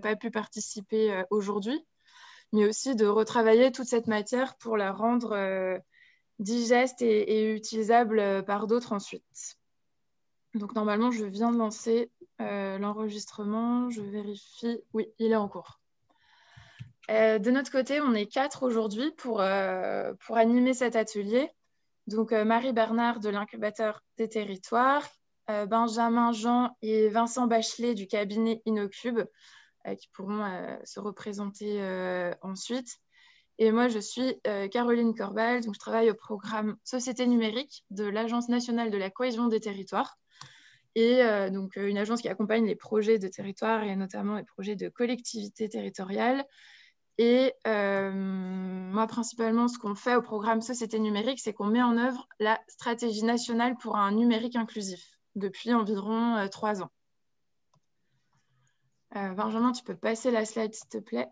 pas pu participer aujourd'hui, mais aussi de retravailler toute cette matière pour la rendre digeste et utilisable par d'autres ensuite. Donc normalement, je viens de lancer l'enregistrement. Je vérifie. Oui, il est en cours. De notre côté, on est 4 aujourd'hui pour animer cet atelier. Donc Marie Bernard de l'incubateur des territoires, Benjamin Jean et Vincent Bachelet du cabinet Innocube, qui pourront se représenter ensuite. Et moi, je suis Caroline Corbal, donc je travaille au programme Société numérique de l'Agence nationale de la cohésion des territoires, et donc une agence qui accompagne les projets de territoire et notamment les projets de collectivités territoriales. Et moi, principalement, ce qu'on fait au programme Société numérique, c'est qu'on met en œuvre la stratégie nationale pour un numérique inclusif depuis environ 3 ans. Benjamin, tu peux passer la slide, s'il te plaît.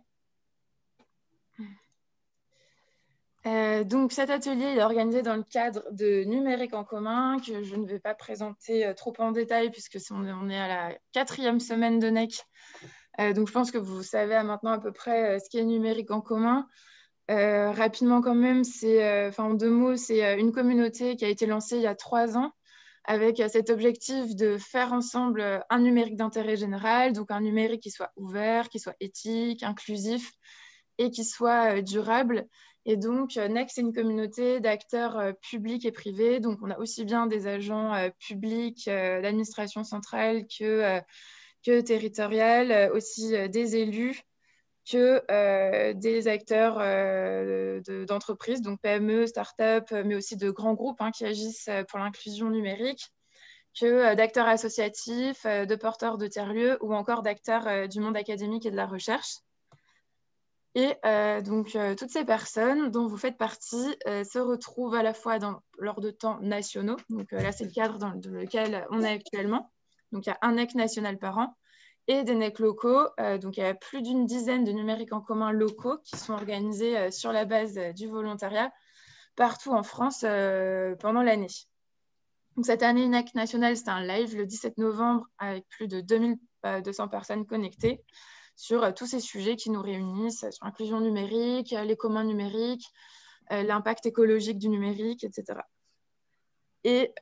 Donc cet atelier est organisé dans le cadre de Numérique en commun, que je ne vais pas présenter trop en détail puisque on est à la 4e semaine de NEC. Donc je pense que vous savez maintenant à peu près ce qu'est Numérique en commun. Rapidement quand même, en 2 mots, c'est une communauté qui a été lancée il y a 3 ans avec cet objectif de faire ensemble un numérique d'intérêt général, donc un numérique qui soit ouvert, qui soit éthique, inclusif et qui soit durable. Et donc, NEC, c'est une communauté d'acteurs publics et privés. Donc, on a aussi bien des agents publics d'administration centrale que territoriale, aussi des élus, que des acteurs d'entreprises, donc PME, start-up, mais aussi de grands groupes qui agissent pour l'inclusion numérique, que d'acteurs associatifs, de porteurs de tiers-lieux ou encore d'acteurs du monde académique et de la recherche. Et donc, toutes ces personnes dont vous faites partie se retrouvent à la fois lors de temps nationaux. Donc là, c'est le cadre dans lequel on est actuellement. Donc, il y a un NEC national par an et des NEC locaux. Donc, il y a plus d'une dizaine de numériques en commun locaux qui sont organisés sur la base du volontariat partout en France pendant l'année. Donc, cette année, NEC national, c'était un live le 17 novembre avec plus de 2200 personnes connectées sur tous ces sujets qui nous réunissent, sur l'inclusion numérique, les communs numériques, l'impact écologique du numérique, etc. Et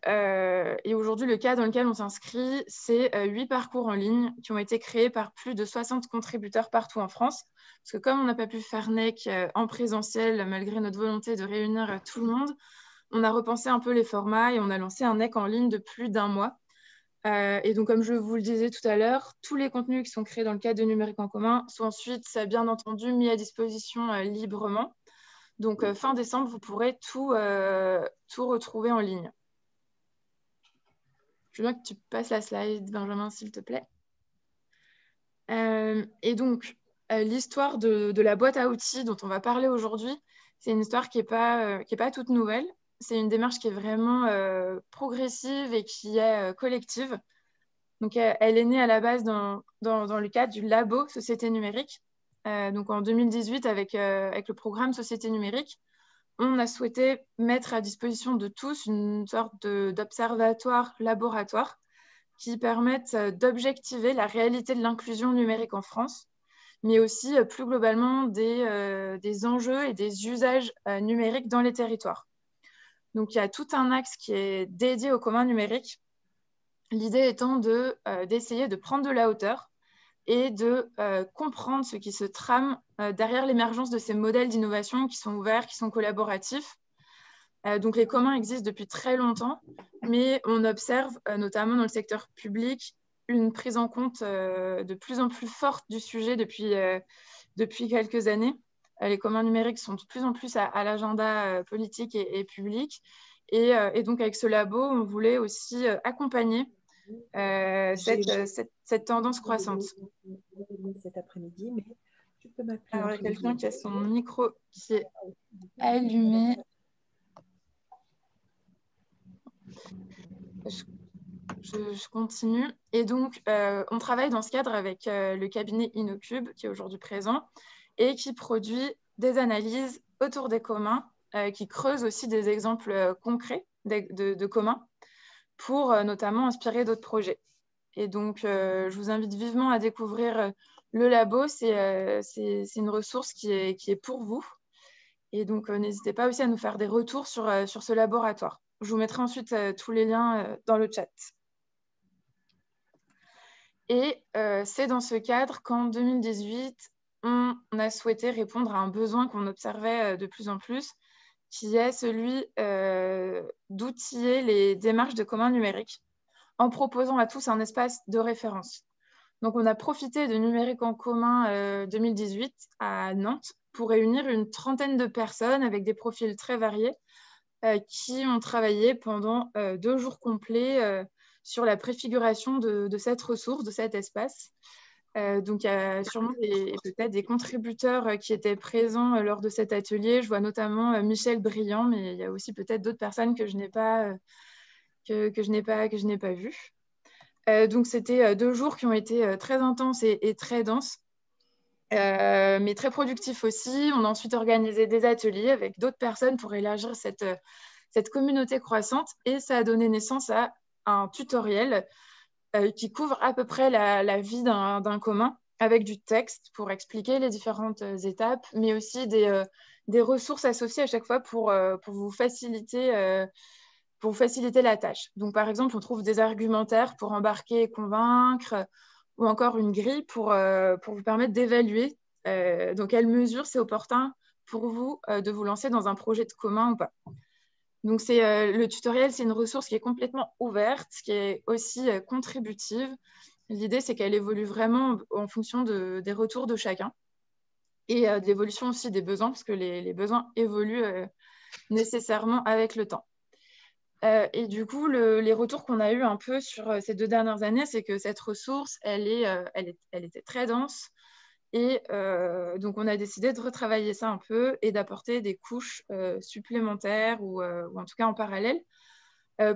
aujourd'hui, le cas dans lequel on s'inscrit, c'est 8 parcours en ligne qui ont été créés par plus de 60 contributeurs partout en France. Parce que comme on n'a pas pu faire NEC en présentiel, malgré notre volonté de réunir tout le monde, on a repensé un peu les formats et on a lancé un NEC en ligne de plus d'1 mois. Et donc, comme je vous le disais tout à l'heure, tous les contenus qui sont créés dans le cadre de Numérique en commun sont ensuite, bien entendu, mis à disposition librement. Donc, fin décembre, vous pourrez tout retrouver en ligne. Je veux bien que tu passes la slide, Benjamin, s'il te plaît. Et donc, l'histoire de la boîte à outils dont on va parler aujourd'hui, c'est une histoire qui n'est pas toute nouvelle. C'est une démarche qui est vraiment progressive et qui est collective. Donc, elle est née à la base dans le cadre du labo Société numérique. Donc, en 2018, avec le programme Société numérique, on a souhaité mettre à disposition de tous une sorte d'observatoire laboratoire qui permette d'objectiver la réalité de l'inclusion numérique en France, mais aussi plus globalement des enjeux et des usages numériques dans les territoires. Donc, il y a tout un axe qui est dédié au commun numérique. L'idée étant d'essayer de prendre de la hauteur et de comprendre ce qui se trame derrière l'émergence de ces modèles d'innovation qui sont ouverts, qui sont collaboratifs. Donc, les communs existent depuis très longtemps, mais on observe, notamment dans le secteur public, une prise en compte de plus en plus forte du sujet depuis quelques années. Les communs numériques sont de plus en plus à l'agenda politique et public. Et donc, avec ce labo, on voulait aussi accompagner cette tendance croissante. Cet après-midi, mais tu peux m'appeler. Alors, il y a quelqu'un qui a son micro qui est allumé. Je continue. Et donc, on travaille dans ce cadre avec le cabinet Innocube, qui est aujourd'hui présent, et qui produit des analyses autour des communs, qui creusent aussi des exemples concrets de communs, pour notamment inspirer d'autres projets. Et donc, je vous invite vivement à découvrir Le labo, c'est une ressource qui est pour vous. Et donc, n'hésitez pas aussi à nous faire des retours sur ce laboratoire. Je vous mettrai ensuite tous les liens dans le chat. Et c'est dans ce cadre qu'en 2018, on a souhaité répondre à un besoin qu'on observait de plus en plus, qui est celui d'outiller les démarches de commun numérique en proposant à tous un espace de référence. Donc, on a profité de Numérique en commun 2018 à Nantes pour réunir une trentaine de personnes avec des profils très variés qui ont travaillé pendant 2 jours complets sur la préfiguration de cette ressource, de cet espace. Donc, il y a sûrement peut-être des contributeurs qui étaient présents lors de cet atelier. Je vois notamment Michel Briand, mais il y a aussi peut-être d'autres personnes que je n'ai pas, que je n'ai pas vues. Donc, c'était 2 jours qui ont été très intenses et très denses, mais très productifs aussi. On a ensuite organisé des ateliers avec d'autres personnes pour élargir cette communauté croissante, et ça a donné naissance à un tutoriel qui couvre à peu près la vie d'un commun, avec du texte pour expliquer les différentes étapes, mais aussi des ressources associées à chaque fois pour vous faciliter la tâche. Donc, par exemple, on trouve des argumentaires pour embarquer et convaincre, ou encore une grille pour vous permettre d'évaluer dans quelle mesure c'est opportun pour vous de vous lancer dans un projet de commun ou pas. Donc, le tutoriel, c'est une ressource qui est complètement ouverte, qui est aussi contributive. L'idée, c'est qu'elle évolue vraiment en fonction des retours de chacun et de l'évolution aussi des besoins, parce que les besoins évoluent nécessairement avec le temps. Et du coup, les retours qu'on a eus un peu sur ces 2 dernières années, c'est que cette ressource, elle était très dense. Et donc, on a décidé de retravailler ça un peu et d'apporter des couches supplémentaires ou en tout cas en parallèle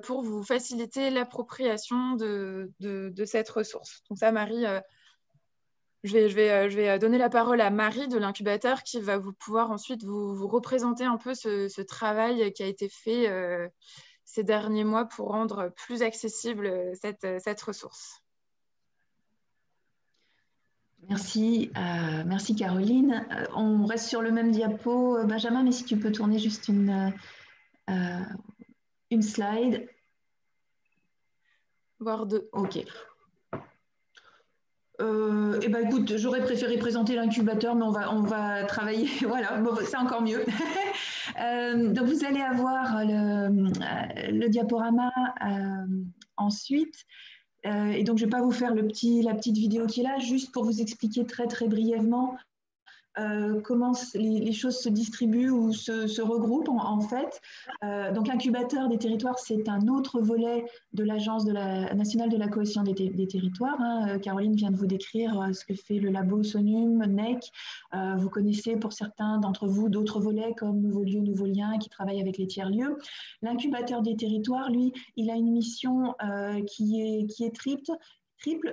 pour vous faciliter l'appropriation de cette ressource. Donc ça, Marie, je vais donner la parole à Marie de l'incubateur qui va vous pouvoir ensuite vous représenter un peu ce travail qui a été fait ces derniers mois pour rendre plus accessible cette ressource. Merci, merci Caroline. On reste sur le même diapo, Benjamin, mais si tu peux tourner juste une slide. Voire 2. Ok. Eh ben, écoute, j'aurais préféré présenter l'incubateur, mais on va travailler. Voilà, bon, c'est encore mieux. Donc, vous allez avoir le diaporama ensuite. Et donc, je ne vais pas vous faire la petite vidéo qui est là, juste pour vous expliquer très, très brièvement comment les choses se distribuent ou se regroupent en fait. Donc l'incubateur des territoires, c'est un autre volet de l'Agence nationale de la cohésion des territoires. Hein. Caroline vient de vous décrire ce que fait le labo SONUM, NEC. Vous connaissez pour certains d'entre vous d'autres volets comme Nouveaux lieux, Nouveaux liens qui travaillent avec les tiers-lieux. L'incubateur des territoires, lui, il a une mission qui est triple,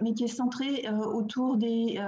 mais qui est centré autour des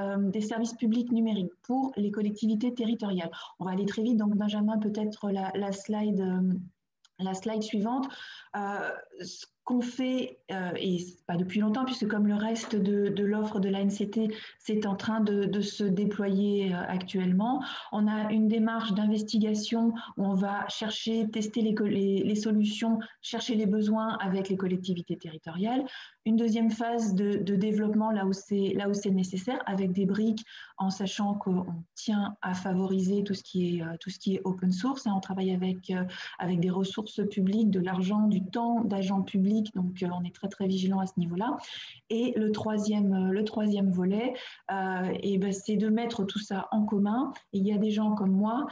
services publics numériques pour les collectivités territoriales. On va aller très vite, donc Benjamin, peut-être la slide suivante. Ce qu'on fait, et pas depuis longtemps, puisque comme le reste de l'offre de l'ANCT, c'est en train de se déployer actuellement. On a une démarche d'investigation où on va chercher, tester les solutions, chercher les besoins avec les collectivités territoriales. Une deuxième phase de développement là où c'est nécessaire, avec des briques, en sachant qu'on tient à favoriser tout ce qui est open source. On travaille avec des ressources publiques, de l'argent, du temps d'agents publics, donc on est très très vigilant à ce niveau-là. Et le troisième volet, c'est de mettre tout ça en commun. Et il y a des gens comme moi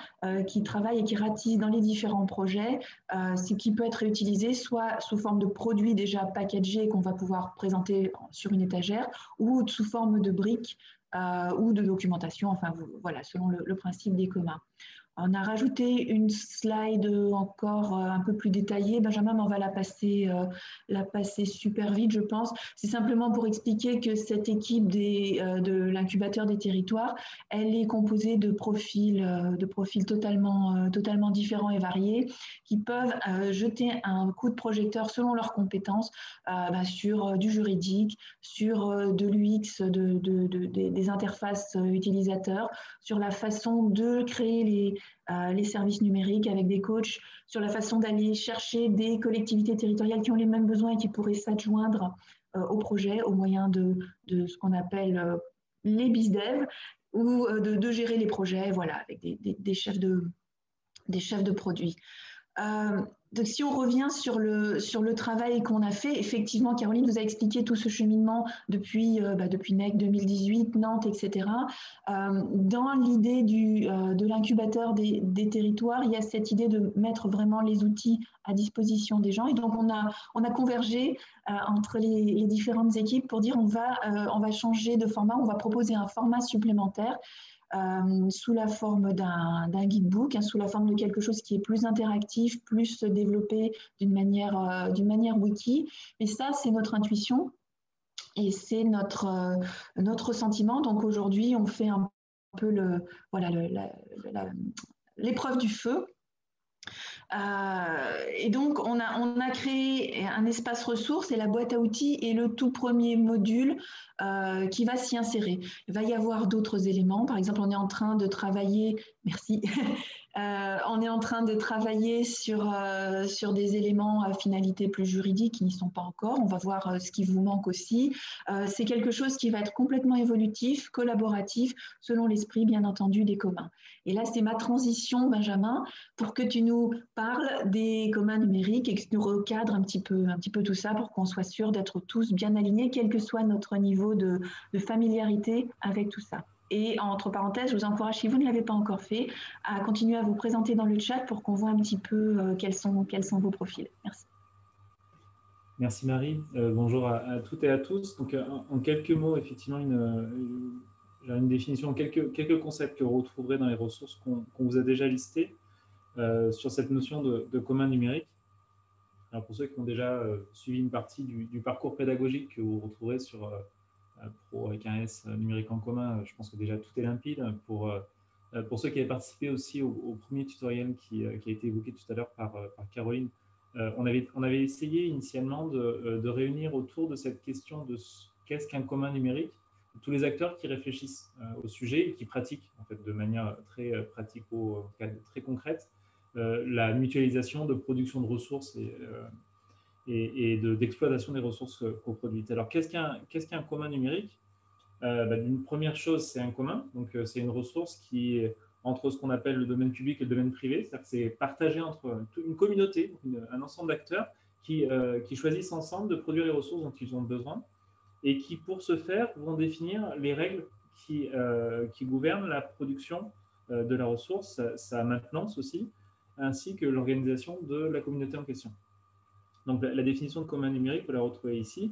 qui travaillent et qui ratissent dans les différents projets, ce qui peut être réutilisé soit sous forme de produits déjà packagés qu'on va pouvoir présenter sur une étagère, ou sous forme de briques ou de documentation, enfin voilà, selon le principe des communs. On a rajouté une slide encore un peu plus détaillée. Benjamin, on va la passer super vite, je pense. C'est simplement pour expliquer que cette équipe de l'incubateur des territoires, elle est composée de profils totalement différents et variés qui peuvent jeter un coup de projecteur selon leurs compétences sur du juridique, sur de l'UX, des interfaces utilisateurs, sur la façon de créer les services numériques avec des coachs, sur la façon d'aller chercher des collectivités territoriales qui ont les mêmes besoins et qui pourraient s'adjoindre au projet au moyen de ce qu'on appelle les BizDev ou de gérer les projets voilà, avec des chefs de produits. Donc, si on revient sur le travail qu'on a fait, effectivement, Caroline vous a expliqué tout ce cheminement depuis NEC 2018, Nantes, etc. Dans l'idée de l'incubateur des territoires, il y a cette idée de mettre vraiment les outils à disposition des gens. Et donc, on a convergé entre les différentes équipes pour dire on va changer de format, on va proposer un format supplémentaire sous la forme d'un guidebook, sous la forme de quelque chose qui est plus interactif, plus développé d'une manière wiki. Et ça, c'est notre intuition et c'est notre sentiment. Donc aujourd'hui, on fait un peu l'épreuve du feu. Et donc, on a créé un espace ressources et la boîte à outils est le tout premier module qui va s'y insérer. Il va y avoir d'autres éléments. Par exemple, on est en train de travailler, merci, on est en train de travailler sur des éléments à finalité plus juridique qui n'y sont pas encore. On va voir ce qui vous manque aussi. C'est quelque chose qui va être complètement évolutif, collaboratif, selon l'esprit, bien entendu, des communs. Et là, c'est ma transition, Benjamin, pour que tu nous parles des communs numériques et que tu nous recadres un petit peu tout ça pour qu'on soit sûr d'être tous bien alignés, quel que soit notre niveau de familiarité avec tout ça. Et entre parenthèses, je vous encourage, si vous ne l'avez pas encore fait, à continuer à vous présenter dans le chat pour qu'on voit un petit peu quels sont vos profils. Merci. Merci Marie. Bonjour à toutes et à tous. Donc, en quelques mots, effectivement, une définition, quelques concepts que vous retrouverez dans les ressources qu'on vous a déjà listées sur cette notion de commun numérique. Alors, pour ceux qui ont déjà suivi une partie du parcours pédagogique que vous retrouverez sur Pro avec un S numérique en commun, je pense que déjà tout est limpide. Pour ceux qui avaient participé aussi au premier tutoriel qui a été évoqué tout à l'heure par Caroline, on avait essayé initialement de réunir autour de cette question de qu'est-ce qu'un commun numérique, tous les acteurs qui réfléchissent au sujet et qui pratiquent en fait, de manière très très concrète la mutualisation de production de ressources et d'exploitation des ressources coproduites. Alors, qu'est-ce qu'un commun numérique? Une première chose, c'est un commun. Donc, c'est une ressource qui est entre ce qu'on appelle le domaine public et le domaine privé. C'est-à-dire que c'est partagé entre une communauté, un ensemble d'acteurs qui choisissent ensemble de produire les ressources dont ils ont besoin et qui, pour ce faire, vont définir les règles qui gouvernent la production de la ressource, sa maintenance aussi, ainsi que l'organisation de la communauté en question. Donc, la définition de commun numérique, vous la retrouvez ici.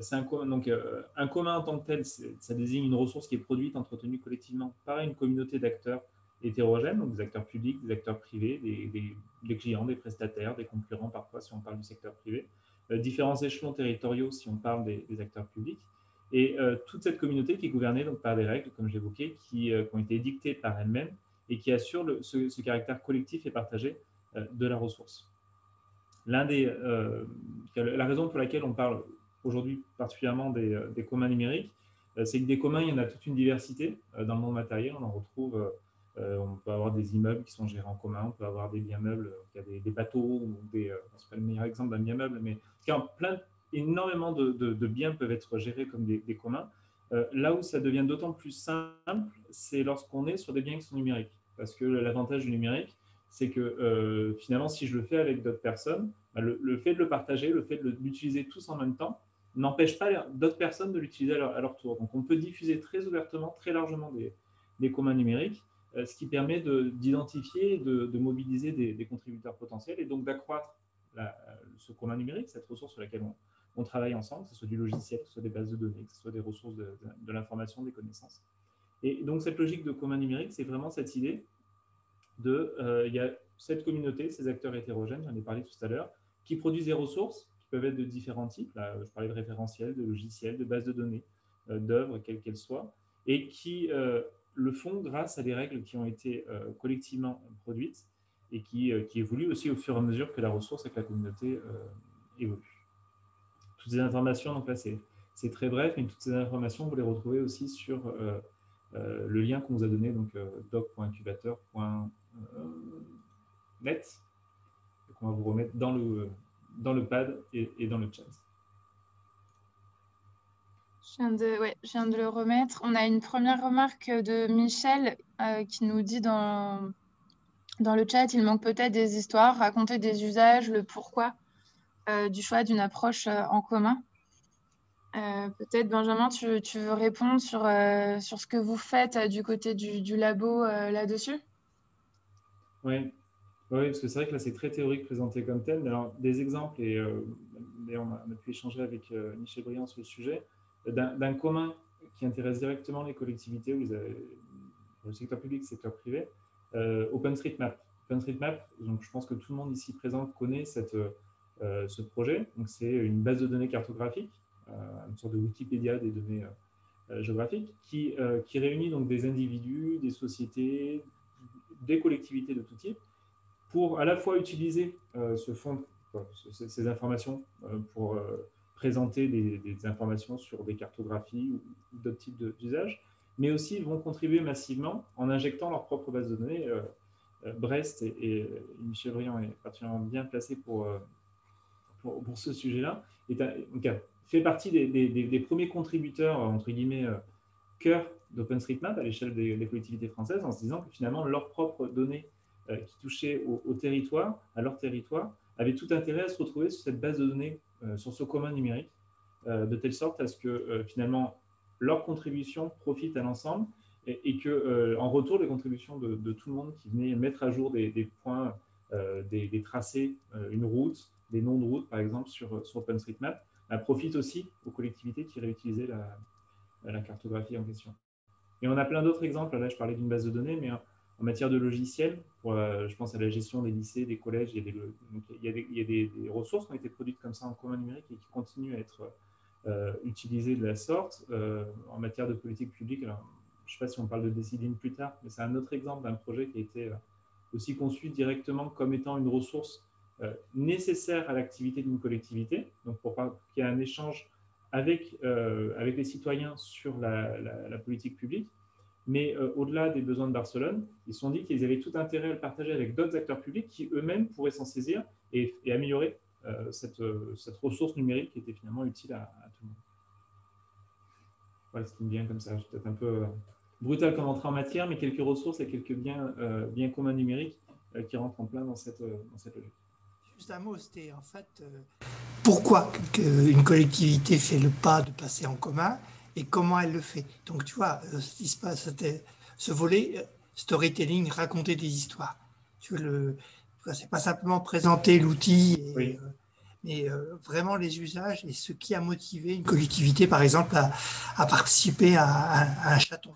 C'est un commun en tant que tel, ça désigne une ressource qui est produite, entretenue collectivement par une communauté d'acteurs hétérogènes, donc des acteurs publics, des acteurs privés, des clients, des prestataires, des concurrents parfois si on parle du secteur privé, différents échelons territoriaux si on parle des acteurs publics, et toute cette communauté qui est gouvernée donc, par des règles, comme je l'évoquais, qui ont été édictées par elles-mêmes et qui assurent ce caractère collectif et partagé de la ressource. La raison pour laquelle on parle aujourd'hui particulièrement des communs numériques, c'est que des communs, il y en a toute une diversité dans le monde matériel. On en retrouve, on peut avoir des immeubles qui sont gérés en commun, on peut avoir des biens meubles, il y a des bateaux, c'est pas le meilleur exemple d'un bien meuble, mais énormément de biens peuvent être gérés comme des communs. Là où ça devient d'autant plus simple, c'est lorsqu'on est sur des biens qui sont numériques. Parce que l'avantage du numérique, c'est que finalement, si je le fais avec d'autres personnes, le fait de le partager, le fait de l'utiliser tous en même temps, n'empêche pas d'autres personnes de l'utiliser à leur tour. Donc, on peut diffuser très ouvertement, très largement des communs numériques, ce qui permet d'identifier, de mobiliser des contributeurs potentiels et donc d'accroître ce commun numérique, cette ressource sur laquelle on travaille ensemble, que ce soit du logiciel, que ce soit des bases de données, que ce soit des ressources de l'information, des connaissances. Et donc, cette logique de commun numérique, c'est vraiment cette idée il y a cette communauté, ces acteurs hétérogènes, j'en ai parlé tout à l'heure, qui produisent des ressources qui peuvent être de différents types. Là, je parlais de référentiels, de logiciels, de bases de données, d'œuvres, quelles qu'elles soient, et qui le font grâce à des règles qui ont été collectivement produites et qui évoluent aussi au fur et à mesure que la ressource et que la communauté évoluent. Toutes ces informations, donc là, c'est très bref, mais toutes ces informations, vous les retrouvez aussi sur le lien qu'on vous a donné, donc doc.incubateur.net, qu'on va vous remettre dans le pad et dans le chat. Je viens de le remettre. On a une première remarque de Michel qui nous dit dans le chat, il manque peut-être des histoires, raconter des usages, le pourquoi du choix d'une approche en commun. Peut-être, Benjamin, tu veux répondre sur ce que vous faites du côté du labo là-dessus? Oui, parce que c'est vrai que là, c'est très théorique présenté comme tel. Alors, des exemples, et d'ailleurs, on a pu échanger avec Michel Briand sur le sujet, d'un commun qui intéresse directement les collectivités, le secteur public, le secteur privé, OpenStreetMap. OpenStreetMap, donc je pense que tout le monde ici présent connaît ce projet. Donc, c'est une base de données cartographique, une sorte de Wikipédia des données géographiques, qui réunit donc des individus, des sociétés, des collectivités de tout type, pour à la fois utiliser ces informations pour présenter des informations sur des cartographies ou d'autres types d'usages, mais aussi vont contribuer massivement en injectant leur propre base de données. Brest et Michel Briand est particulièrement bien placé pour ce sujet-là. Donc, fait partie des premiers contributeurs, entre guillemets, cœur d'OpenStreetMap à l'échelle des collectivités françaises, en se disant que finalement, leurs propres données qui touchaient au territoire, à leur territoire, avaient tout intérêt à se retrouver sur cette base de données, sur ce commun numérique, de telle sorte à ce que finalement, leur contribution profite à l'ensemble et que, en retour, les contributions de tout le monde qui venait mettre à jour des points, des tracés, une route, des noms de routes, par exemple, sur OpenStreetMap, profite aussi aux collectivités qui réutilisaient la cartographie en question. Et on a plein d'autres exemples. Là, je parlais d'une base de données, mais en matière de logiciels, je pense à la gestion des lycées, des collèges, il y a des ressources qui ont été produites comme ça en commun numérique et qui continuent à être utilisées de la sorte. En matière de politique publique, alors, je ne sais pas si on parle de Decidim plus tard, mais c'est un autre exemple d'un projet qui a été aussi conçu directement comme étant une ressource nécessaire à l'activité d'une collectivité, donc pour qu'il y ait un échange avec les citoyens sur la politique publique. Mais au-delà des besoins de Barcelone, ils se sont dit qu'ils avaient tout intérêt à le partager avec d'autres acteurs publics qui eux-mêmes pourraient s'en saisir et améliorer cette ressource numérique qui était finalement utile à tout le monde. Voilà ce qui me vient comme ça. Je suis peut-être un peu brutal comme entrée en matière, mais quelques ressources et quelques biens communs numériques qui rentrent en plein dans cette logique. Juste un mot, c'était en fait pourquoi une collectivité fait le pas de passer en commun et comment elle le fait. Donc tu vois, ce volet storytelling, raconter des histoires. C'est pas simplement présenter l'outil, oui. Mais vraiment les usages et ce qui a motivé une collectivité, par exemple, à participer à un chaton.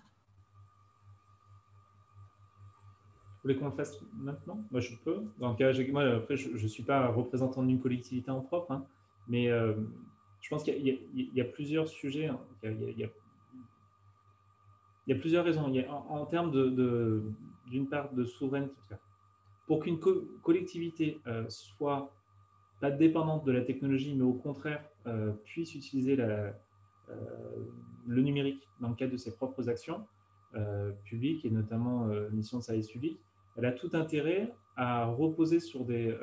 Vous voulez qu'on le fasse maintenant? Moi, je peux. Dans le cas, moi, après, je ne suis pas représentant d'une collectivité en propre, hein, mais je pense qu'il y a plusieurs sujets. Hein. Il y a plusieurs raisons. En termes d'une part de souveraineté, pour qu'une collectivité soit pas dépendante de la technologie, mais au contraire puisse utiliser le numérique dans le cadre de ses propres actions publiques et notamment mission de service public, elle a tout intérêt à reposer sur des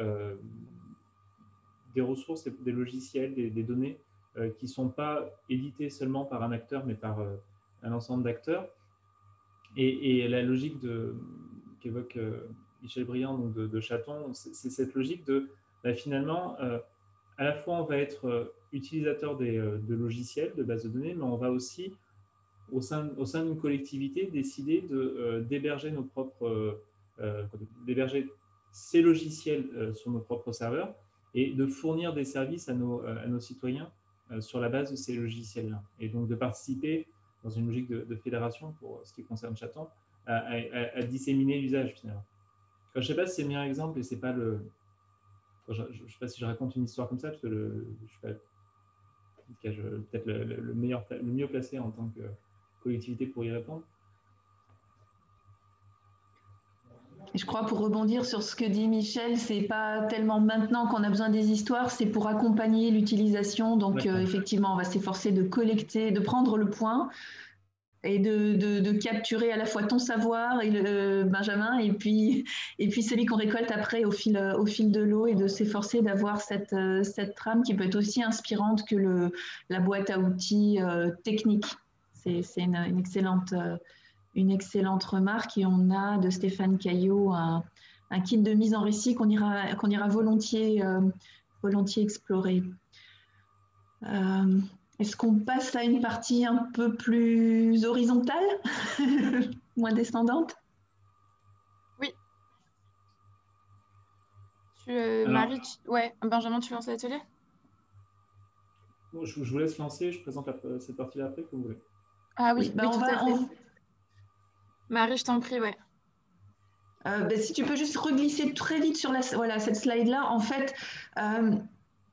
ressources, des logiciels, des données qui ne sont pas éditées seulement par un acteur, mais par un ensemble d'acteurs. Et la logique qu'évoque Michel Briand donc de Chaton, c'est cette logique de finalement, à la fois on va être utilisateur de logiciels, de bases de données, mais on va aussi, au sein d'une collectivité, décider d'héberger nos propres d'héberger ces logiciels sur nos propres serveurs et de fournir des services à nos citoyens sur la base de ces logiciels-là. Et donc de participer dans une logique de fédération, pour ce qui concerne Chaton, à disséminer l'usage finalement. Je ne sais pas si c'est le meilleur exemple et c'est pas le. Je ne sais pas si je raconte une histoire comme ça, parce que je suis peut-être le mieux placé en tant que collectivité pour y répondre. Et je crois, pour rebondir sur ce que dit Michel, c'est pas tellement maintenant qu'on a besoin des histoires, c'est pour accompagner l'utilisation. Donc, effectivement, on va s'efforcer de collecter, de prendre le point et de capturer à la fois ton savoir, et Benjamin, et puis celui qu'on récolte après au fil de l'eau, et de s'efforcer d'avoir cette trame qui peut être aussi inspirante que la boîte à outils technique. C'est une excellente remarque, et on a de Stéphane Caillot un kit de mise en récit qu'on ira volontiers explorer. Est-ce qu'on passe à une partie un peu plus horizontale, moins descendante? Oui. Marie, ouais, Benjamin, tu lances l'atelier? Bon, je vous laisse lancer, je présente cette partie-là après, comme vous voulez. Ah oui, oui, tout à fait. Marie, je t'en prie, ouais. Si tu peux juste reglisser très vite sur cette slide-là, en fait,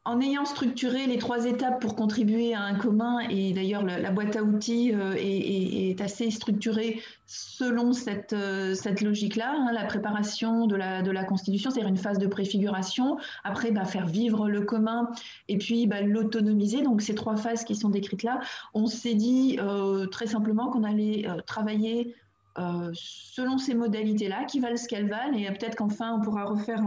en ayant structuré les 3 étapes pour contribuer à un commun, et d'ailleurs la boîte à outils est assez structurée selon cette logique-là, hein, la préparation de la constitution, c'est-à-dire une phase de préfiguration, après faire vivre le commun, et puis l'autonomiser. Donc ces 3 phases qui sont décrites là, on s'est dit très simplement qu'on allait travailler selon ces modalités-là, qui valent ce qu'elles valent, et peut-être qu'enfin on pourra refaire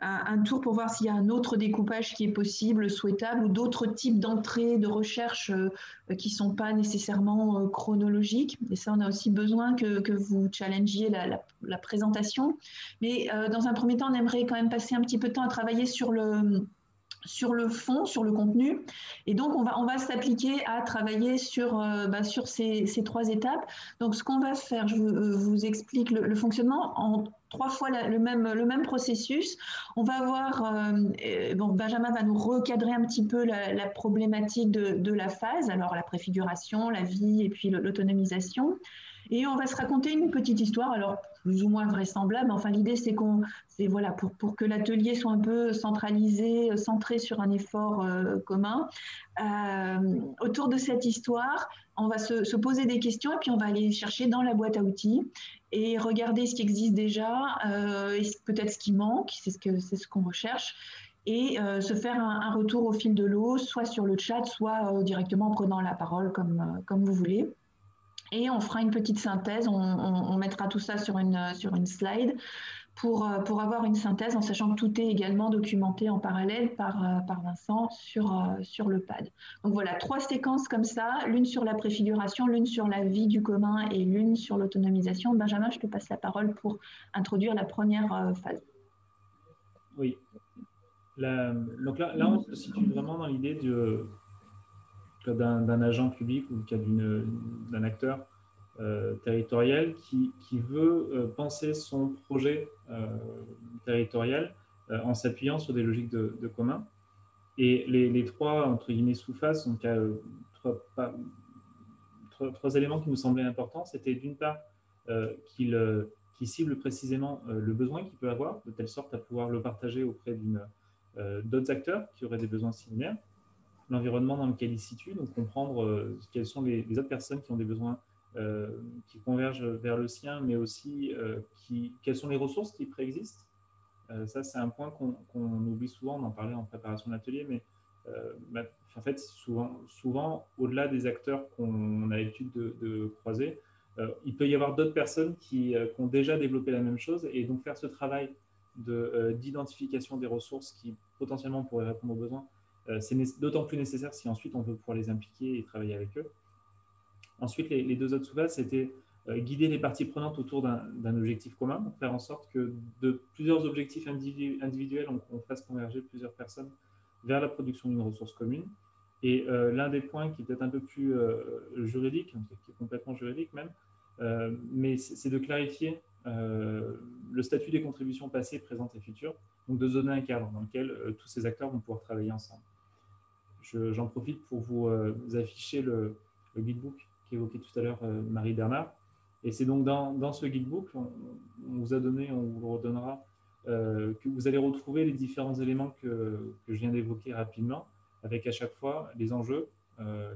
un tour pour voir s'il y a un autre découpage qui est possible, souhaitable, ou d'autres types d'entrées de recherche qui ne sont pas nécessairement chronologiques. Et ça, on a aussi besoin que vous challengiez la présentation. Mais dans un premier temps, on aimerait quand même passer un petit peu de temps à travailler sur le fond, sur le contenu. Et donc, on va s'appliquer à travailler sur ces 3 étapes. Donc, ce qu'on va faire, je vous explique le fonctionnement en 3 fois le même processus. On va avoir, Benjamin va nous recadrer un petit peu la problématique de la phase, alors la préfiguration, la vie et puis l'autonomisation. Et on va se raconter une petite histoire, alors plus ou moins vraisemblable. Enfin, l'idée, c'est voilà, pour que l'atelier soit un peu centralisé, centré sur un effort commun. Autour de cette histoire, on va se poser des questions, et puis on va aller chercher dans la boîte à outils et regarder ce qui existe déjà, et peut-être ce qui manque, c'est ce qu'on recherche, et se faire un retour au fil de l'eau, soit sur le chat, soit directement en prenant la parole, comme vous voulez. Et on fera une petite synthèse, on mettra tout ça sur une slide pour avoir une synthèse, en sachant que tout est également documenté en parallèle par Vincent sur le pad. Donc voilà, 3 séquences comme ça, l'une sur la préfiguration, l'une sur la vie du commun et l'une sur l'autonomisation. Benjamin, je te passe la parole pour introduire la première phase. Oui. Donc là, on se situe vraiment dans l'idée d'un agent public ou d'un acteur territorial qui veut penser son projet territorial en s'appuyant sur des logiques de commun. Et les 3, entre guillemets, sous-phases, donc 3 éléments qui nous semblaient importants. C'était d'une part qu'il cible précisément le besoin qu'il peut avoir, de telle sorte à pouvoir le partager auprès d'autres acteurs qui auraient des besoins similaires, l'environnement dans lequel il se situe, donc comprendre quelles sont les autres personnes qui ont des besoins qui convergent vers le sien, mais aussi quelles sont les ressources qui préexistent. Ça, c'est un point qu'on oublie souvent, on en parlait en préparation de l'atelier, mais en fait, souvent au-delà des acteurs qu'on a l'habitude de croiser, il peut y avoir d'autres personnes qui ont déjà développé la même chose, et donc faire ce travail d'identification des ressources qui potentiellement pourraient répondre aux besoins, c'est d'autant plus nécessaire si ensuite on veut pouvoir les impliquer et travailler avec eux. Ensuite, les 2 autres sous-phases, c'était guider les parties prenantes autour d'un objectif commun, donc faire en sorte que de plusieurs objectifs individuels, on fasse converger plusieurs personnes vers la production d'une ressource commune. Et l'un des points qui est peut-être un peu plus juridique, qui est complètement juridique même, mais c'est de clarifier le statut des contributions passées, présentes et futures, donc de donner un cadre dans lequel tous ces acteurs vont pouvoir travailler ensemble. J'en profite pour vous afficher le guidebook qu'évoquait tout à l'heure Marie Bernard, Et c'est donc dans ce guidebook, on vous a donné, on vous le redonnera, que vous allez retrouver les différents éléments que je viens d'évoquer rapidement, avec à chaque fois les enjeux,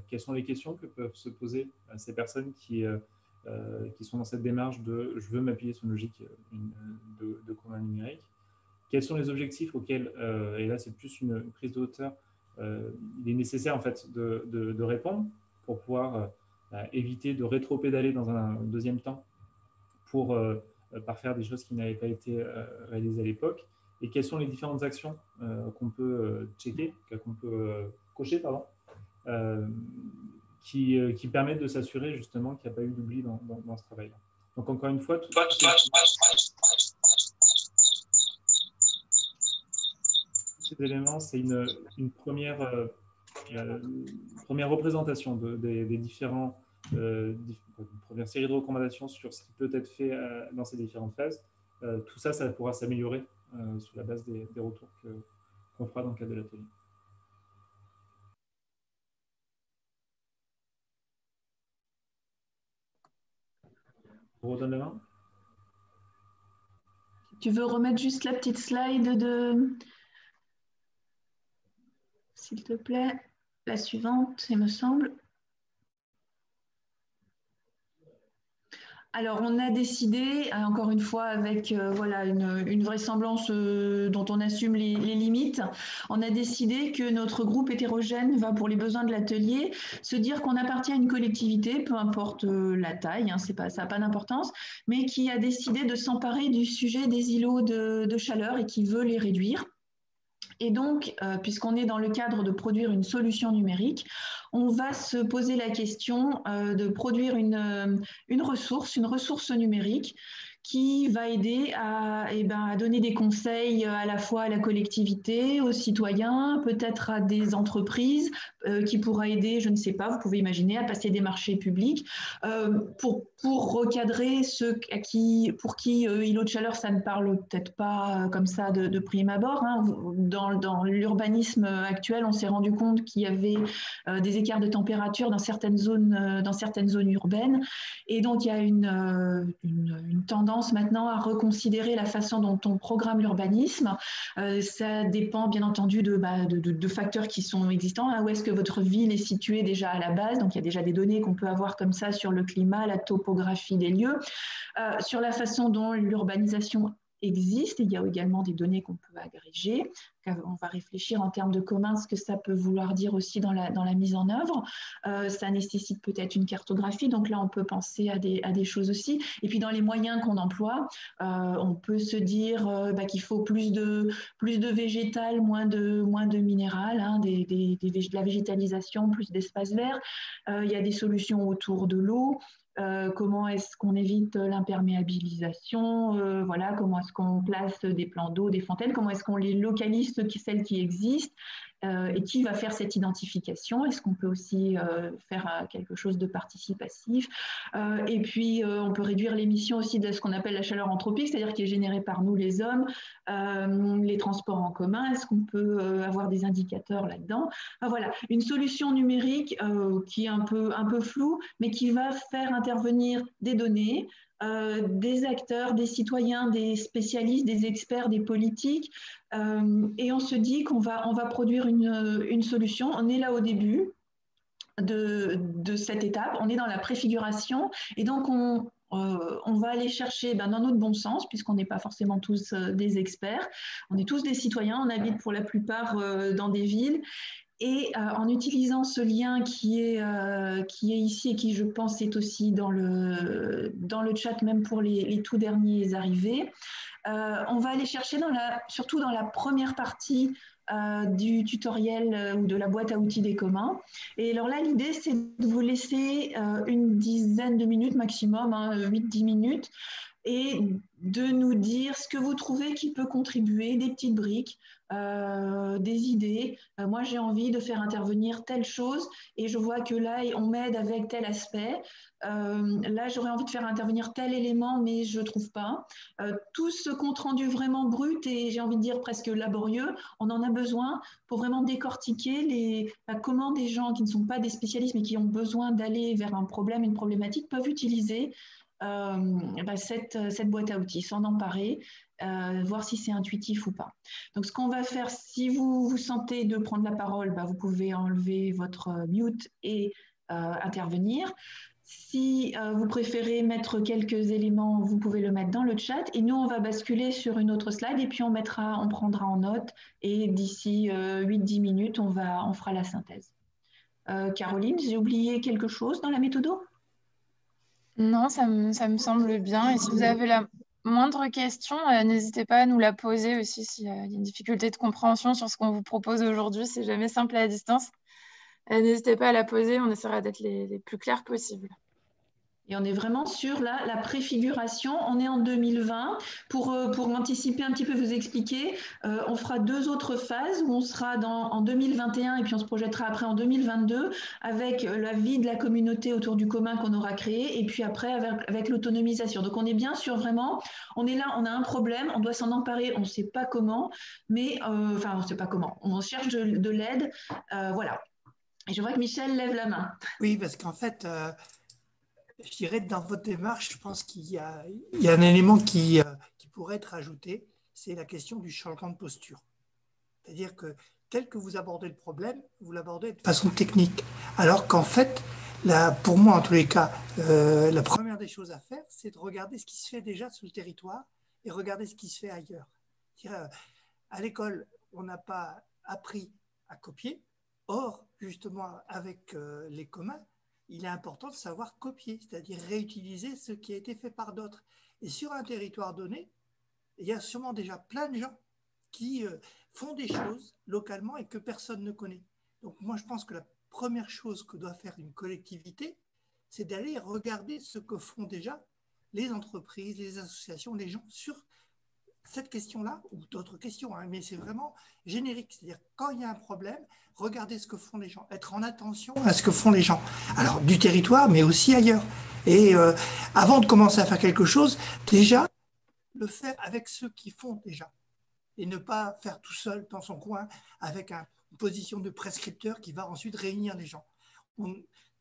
quelles sont les questions que peuvent se poser ces personnes qui sont dans cette démarche de « je veux m'appuyer sur une logique de commun numérique ». Quels sont les objectifs auxquels, et là c'est plus une prise de hauteur, il est nécessaire en fait de répondre pour pouvoir éviter de rétro-pédaler dans un deuxième temps pour parfaire des choses qui n'avaient pas été réalisées à l'époque, et quelles sont les différentes actions qu'on peut checker, qu'on peut cocher, pardon, qui permettent de s'assurer justement qu'il n'y a pas eu d'oubli dans ce travail-là. Donc encore une fois, ces éléments, c'est une première représentation des différents, une première série de recommandations sur ce qui peut être fait dans ces différentes phases. Tout ça, ça pourra s'améliorer sur la base des retours qu'on fera dans le cadre de l'atelier. Je vous redonne la main. Tu veux remettre juste la petite slide s'il te plaît, la suivante, il me semble. Alors, on a décidé, encore une fois, avec voilà, une vraisemblance dont on assume les limites, on a décidé que notre groupe hétérogène va, pour les besoins de l'atelier, se dire qu'on appartient à une collectivité, peu importe la taille, hein, ça n'a pas d'importance, mais qui a décidé de s'emparer du sujet des îlots de chaleur et qui veut les réduire. Et donc, puisqu'on est dans le cadre de produire une solution numérique, on va se poser la question de produire une ressource numérique qui va aider à donner des conseils à la fois à la collectivité, aux citoyens, peut-être à des entreprises, qui pourra aider, je ne sais pas, vous pouvez imaginer, à passer des marchés publics, pour recadrer ceux pour qui îlot de chaleur, ça ne parle peut-être pas comme ça de prime abord. Hein. Dans l'urbanisme actuel, on s'est rendu compte qu'il y avait des écarts de température dans certaines zones urbaines, et donc il y a une tendance maintenant à reconsidérer la façon dont on programme l'urbanisme. Ça dépend bien entendu de facteurs qui sont existants. Hein. Où est-ce que votre ville est située déjà à la base? Donc il y a déjà des données qu'on peut avoir comme ça sur le climat, la topographie des lieux, sur la façon dont l'urbanisation existe. Il y a également des données qu'on peut agréger. On va réfléchir en termes de commun ce que ça peut vouloir dire aussi dans la mise en œuvre. Ça nécessite peut-être une cartographie, donc là on peut penser à des choses aussi. Et puis dans les moyens qu'on emploie, on peut se dire qu'il faut plus de végétal, moins de minéral, hein, de la végétalisation, plus d'espace vert. Il y a des solutions autour de l'eau. Comment est-ce qu'on évite l'imperméabilisation, voilà, comment est-ce qu'on place des plans d'eau, des fontaines, comment est-ce qu'on les localise, celles qui existent, et qui va faire cette identification. Est-ce qu'on peut aussi faire quelque chose de participatif, et puis on peut réduire l'émission aussi de ce qu'on appelle la chaleur anthropique, c'est-à-dire qui est générée par nous les hommes, les transports en commun. Est-ce qu'on peut avoir des indicateurs là-dedans? Voilà, une solution numérique qui est un peu floue, mais qui va faire intervenir des données, des acteurs, des citoyens, des spécialistes, des experts, des politiques, et on se dit qu'on va produire une solution. On est là au début de cette étape, on est dans la préfiguration, et donc on va aller chercher dans notre bon sens, puisqu'on n'est pas forcément tous des experts, on est tous des citoyens, on habite pour la plupart dans des villes, et en utilisant ce lien qui est ici et qui, je pense, est aussi dans le chat, même pour les tout derniers arrivés, on va aller chercher surtout dans la première partie du tutoriel ou de la boîte à outils des communs. Et alors là, l'idée, c'est de vous laisser une dizaine de minutes maximum, 8-10 minutes, et de nous dire ce que vous trouvez qui peut contribuer, des petites briques, des idées. Moi, j'ai envie de faire intervenir telle chose et je vois que là, on m'aide avec tel aspect. Là, j'aurais envie de faire intervenir tel élément, mais je ne trouve pas. Tout ce compte-rendu vraiment brut et j'ai envie de dire presque laborieux, on en a besoin pour vraiment décortiquer comment des gens qui ne sont pas des spécialistes, mais qui ont besoin d'aller vers un problème, une problématique, peuvent utiliser cette boîte à outils, s'en emparer, voir si c'est intuitif ou pas. Donc, ce qu'on va faire, si vous vous sentez de prendre la parole, vous pouvez enlever votre mute et intervenir. Si vous préférez mettre quelques éléments, vous pouvez le mettre dans le chat. Et nous, on va basculer sur une autre slide et puis on prendra en note. Et d'ici 8-10 minutes, on fera la synthèse. Caroline, j'ai oublié quelque chose dans la méthode? Non, ça me semble bien. Et si vous avez la moindre question, n'hésitez pas à nous la poser aussi s'il y a une difficulté de compréhension sur ce qu'on vous propose aujourd'hui. C'est jamais simple à distance. N'hésitez pas à la poser, on essaiera d'être les plus clairs possibles. Et on est vraiment sur la préfiguration. On est en 2020. Pour anticiper un petit peu, vous expliquer, on fera 2 autres phases où on sera en 2021 et puis on se projettera après en 2022 avec la vie de la communauté autour du commun qu'on aura créé et puis après avec l'autonomisation. Donc on est bien sûr vraiment, on est là, on a un problème, on doit s'en emparer, on ne sait pas comment, mais on ne sait pas comment. On cherche de l'aide. Voilà. Et je vois que Michel lève la main. Oui, parce qu'en fait, je dirais que dans votre démarche, je pense qu'il y a un élément qui pourrait être ajouté, c'est la question du changement de posture. C'est-à-dire que tel que vous abordez le problème, vous l'abordez de façon technique. Alors qu'en fait, pour moi en tous les cas, la première des choses à faire, c'est de regarder ce qui se fait déjà sur le territoire et regarder ce qui se fait ailleurs. À l'école, on n'a pas appris à copier. Or, justement, avec les communs, il est important de savoir copier, c'est-à-dire réutiliser ce qui a été fait par d'autres. Et sur un territoire donné, il y a sûrement déjà plein de gens qui font des choses localement et que personne ne connaît. Donc moi, je pense que la première chose que doit faire une collectivité, c'est d'aller regarder ce que font déjà les entreprises, les associations, les gens sur cette question-là, ou d'autres questions, mais c'est vraiment générique. C'est-à-dire, quand il y a un problème, regardez ce que font les gens, être en attention à ce que font les gens. Alors, du territoire, mais aussi ailleurs. Et avant de commencer à faire quelque chose, déjà, le faire avec ceux qui font déjà. Et ne pas faire tout seul dans son coin avec une position de prescripteur qui va ensuite réunir les gens.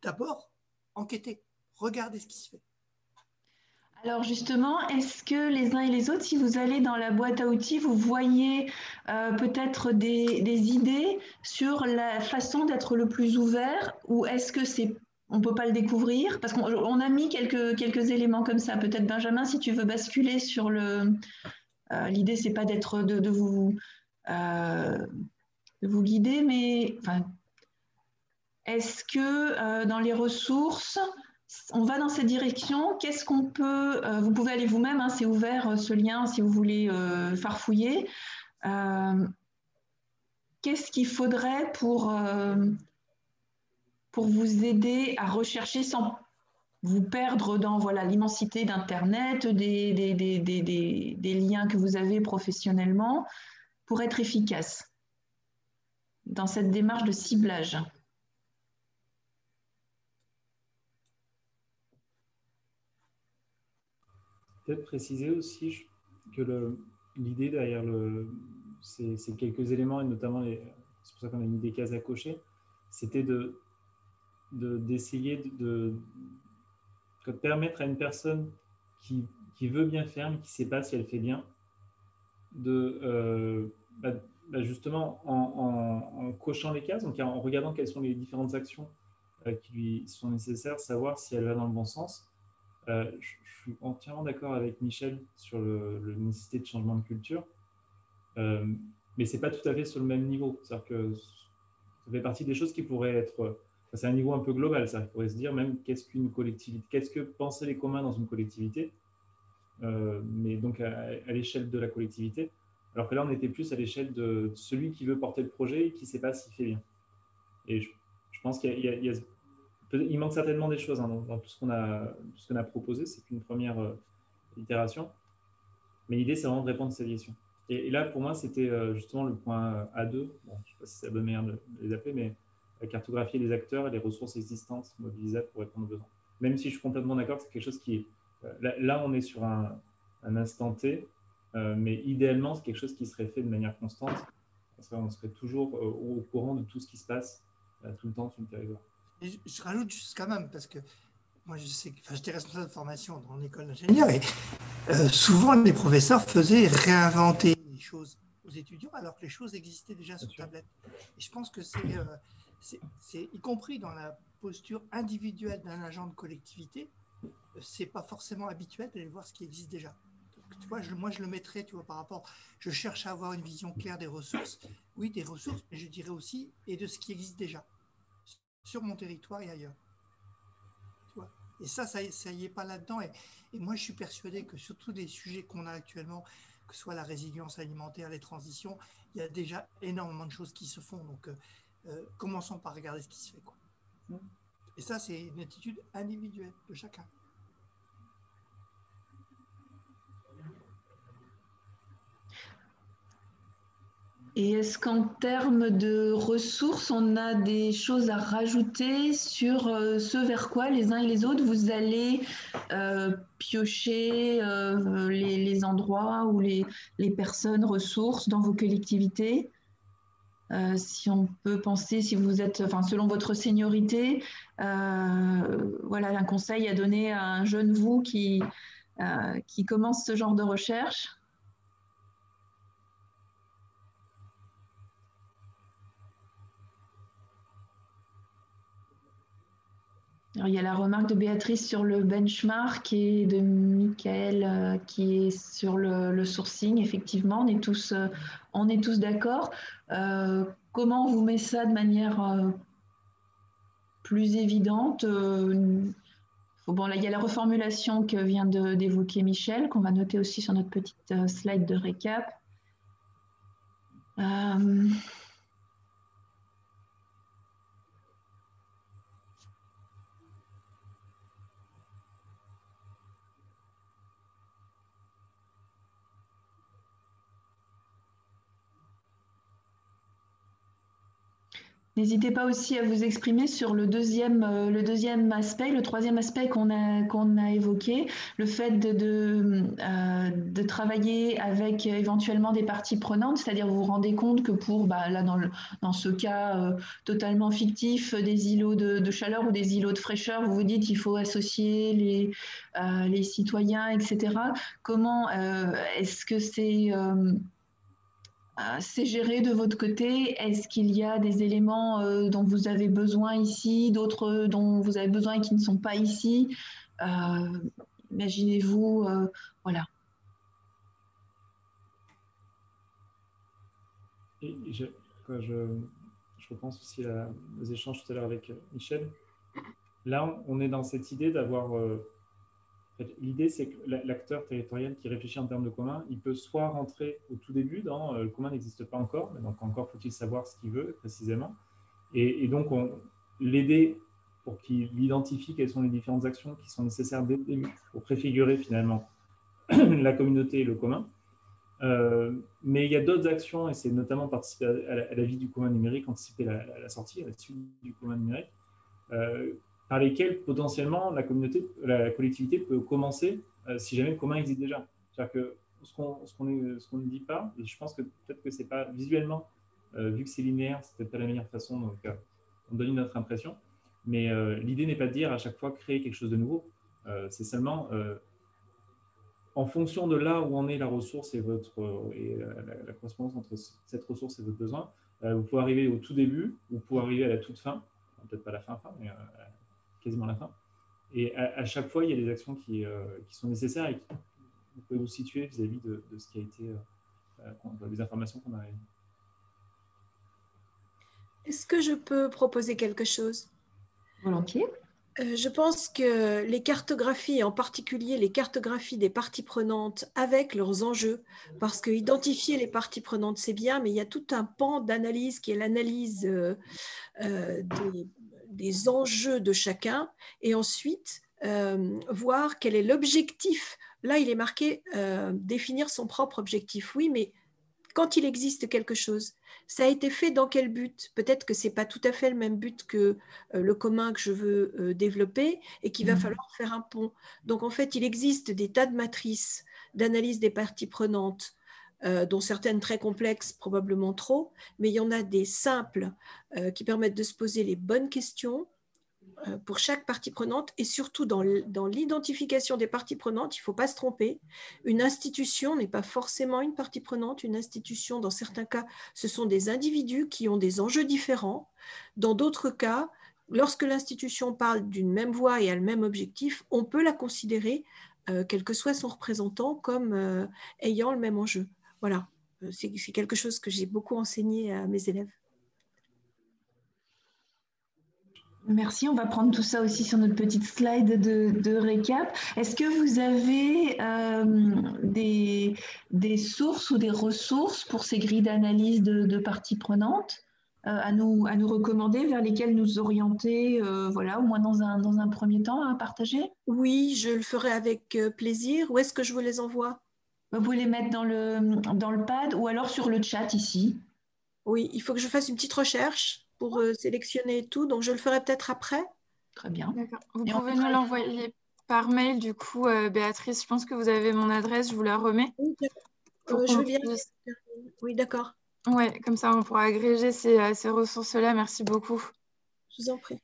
D'abord, enquêter, regardez ce qui se fait. Alors justement, est-ce que les uns et les autres, si vous allez dans la boîte à outils, vous voyez peut-être des idées sur la façon d'être le plus ouvert, ou est-ce que on ne peut pas le découvrir? Parce qu'on a mis quelques éléments comme ça. Peut-être Benjamin, si tu veux basculer sur l'idée, c'est pas de vous guider, mais est-ce que dans les ressources, on va dans cette direction? Qu'est-ce qu'on peut... vous pouvez aller vous-même, c'est ouvert ce lien si vous voulez farfouiller. Qu'est-ce qu'il faudrait pour vous aider à rechercher sans vous perdre dans l'immensité d'Internet, des liens que vous avez professionnellement, pour être efficace dans cette démarche de ciblage? Peut-être préciser aussi que l'idée derrière ces quelques éléments, et notamment, c'est pour ça qu'on a mis des cases à cocher, c'était d'essayer de permettre à une personne qui veut bien faire, mais qui ne sait pas si elle fait bien, justement, en cochant les cases, donc en regardant quelles sont les différentes actions qui lui sont nécessaires, savoir si elle va dans le bon sens. Je suis entièrement d'accord avec Michel sur la nécessité de changement de culture, mais ce n'est pas tout à fait sur le même niveau. C'est-à-dire que ça fait partie des choses qui pourraient être... c'est un niveau un peu global, ça. On pourrait se dire même qu'est-ce qu'une collectivité, qu'est-ce que pensaient les communs dans une collectivité, mais donc à l'échelle de la collectivité, alors que là on était plus à l'échelle de celui qui veut porter le projet et qui ne sait pas s'il fait bien. Et je pense il manque certainement des choses dans tout ce qu'on a proposé. C'est qu'une première itération. Mais l'idée, c'est vraiment de répondre à cette question. Et là, pour moi, c'était justement le point A2. Bon, je ne sais pas si c'est la bonne manière de les appeler, mais cartographier les acteurs et les ressources existantes mobilisables pour répondre aux besoins. Même si je suis complètement d'accord que c'est quelque chose qui est... Là, on est sur un instant T, mais idéalement, c'est quelque chose qui serait fait de manière constante. On serait toujours au courant de tout ce qui se passe tout le temps sur le territoire. Et je rajoute juste quand même, parce que moi je sais, enfin, j'étais responsable de formation dans l'école d'ingénieur et souvent les professeurs faisaient réinventer les choses aux étudiants alors que les choses existaient déjà sur tablette. Et je pense que c'est y compris dans la posture individuelle d'un agent de collectivité, c'est pas forcément habituel d'aller voir ce qui existe déjà. Donc, tu vois, moi je le mettrais, tu vois, par rapport, je cherche à avoir une vision claire des ressources, oui, des ressources, mais je dirais aussi et de ce qui existe déjà sur mon territoire et ailleurs. Tu vois. Et ça y est pas là-dedans. Et moi, je suis persuadé que sur tous les sujets qu'on a actuellement, que ce soit la résilience alimentaire, les transitions, il y a déjà énormément de choses qui se font. Donc, commençons par regarder ce qui se fait, quoi. Et ça, c'est une attitude individuelle de chacun. Et est-ce qu'en termes de ressources, on a des choses à rajouter sur ce vers quoi les uns et les autres vous allez piocher les endroits ou les personnes ressources dans vos collectivités? Si on peut penser, si vous êtes, enfin, selon votre seniorité, voilà un conseil à donner à un jeune vous qui commence ce genre de recherche. Alors, il y a la remarque de Béatrice sur le benchmark et de Michael qui est sur le sourcing. Effectivement, on est tous d'accord. Comment on vous met ça de manière plus évidente? Bon, là, il y a la reformulation que vient d'évoquer Michel, qu'on va noter aussi sur notre petite slide de récap. N'hésitez pas aussi à vous exprimer sur le deuxième aspect, le troisième aspect qu'on a évoqué, le fait de travailler avec éventuellement des parties prenantes, c'est-à-dire vous vous rendez compte que pour, là dans ce cas totalement fictif, des îlots de chaleur ou des îlots de fraîcheur, vous vous dites qu'il faut associer les citoyens, etc. Comment est-ce que c'est géré de votre côté? Est-ce qu'il y a des éléments dont vous avez besoin ici, d'autres dont vous avez besoin et qui ne sont pas ici? Imaginez-vous, voilà. Et je repense aussi aux échanges tout à l'heure avec Michel. Là, on est dans cette idée d'avoir... l'idée, c'est que l'acteur territorial qui réfléchit en termes de commun, il peut soit rentrer au tout début dans le commun n'existe pas encore, mais donc encore faut-il savoir ce qu'il veut précisément. Et donc, l'aider pour qu'il identifie quelles sont les différentes actions qui sont nécessaires dès le début pour préfigurer finalement la communauté et le commun. Mais il y a d'autres actions, et c'est notamment participer à la vie du commun numérique, anticiper la sortie, à la suite du commun numérique, par lesquelles potentiellement la collectivité peut commencer si jamais le commun existe déjà. C'est-à-dire que ce qu'on ne dit pas, et je pense que peut-être que ce n'est pas visuellement, vu que c'est linéaire, c'est peut-être pas la meilleure façon, donc on donne une autre impression, mais l'idée n'est pas de dire à chaque fois créer quelque chose de nouveau, c'est seulement en fonction de là où en est la ressource et la correspondance entre cette ressource et votre besoin, vous pouvez arriver au tout début, vous pouvez arriver à la toute fin, peut-être pas la fin, mais quasiment la fin. Et à chaque fois, il y a des actions qui sont nécessaires et qui vous pouvez vous situer vis-à-vis de ce qui a été, des informations qu'on a réunies. Est-ce que je peux proposer quelque chose? Volontiers. Je pense que les cartographies, en particulier les cartographies des parties prenantes avec leurs enjeux, parce que identifier les parties prenantes, c'est bien, mais il y a tout un pan d'analyse qui est l'analyse des enjeux de chacun, et ensuite voir quel est l'objectif. Là, il est marqué définir son propre objectif. Oui, mais quand il existe quelque chose, ça a été fait dans quel but? Peut-être que ce n'est pas tout à fait le même but que le commun que je veux développer et qu'il va falloir faire un pont. Donc, en fait, il existe des tas de matrices d'analyse des parties prenantes, dont certaines très complexes, probablement trop, mais il y en a des simples qui permettent de se poser les bonnes questions, pour chaque partie prenante et surtout dans l'identification des parties prenantes, il ne faut pas se tromper. Une institution n'est pas forcément une partie prenante. Une institution, dans certains cas, ce sont des individus qui ont des enjeux différents. Dans d'autres cas, lorsque l'institution parle d'une même voix et a le même objectif, on peut la considérer, quel que soit son représentant, comme ayant le même enjeu. Voilà, c'est quelque chose que j'ai beaucoup enseigné à mes élèves. Merci, on va prendre tout ça aussi sur notre petite slide de récap. Est-ce que vous avez des sources ou des ressources pour ces grilles d'analyse de parties prenantes à nous recommander, vers lesquelles nous orienter, voilà, au moins dans un premier temps, à partager? Oui, je le ferai avec plaisir. Où est-ce que je vous les envoie? Vous pouvez les mettre dans le pad ou alors sur le chat ici. Oui, il faut que je fasse une petite recherche pour sélectionner tout, donc je le ferai peut-être après. Très bien. D'accord. Vous pouvez nous l'envoyer par mail, du coup, Béatrice, je pense que vous avez mon adresse, je vous la remets. Oui, je veux bien. Oui, d'accord. Oui, comme ça, on pourra agréger ces ressources-là. Merci beaucoup. Je vous en prie.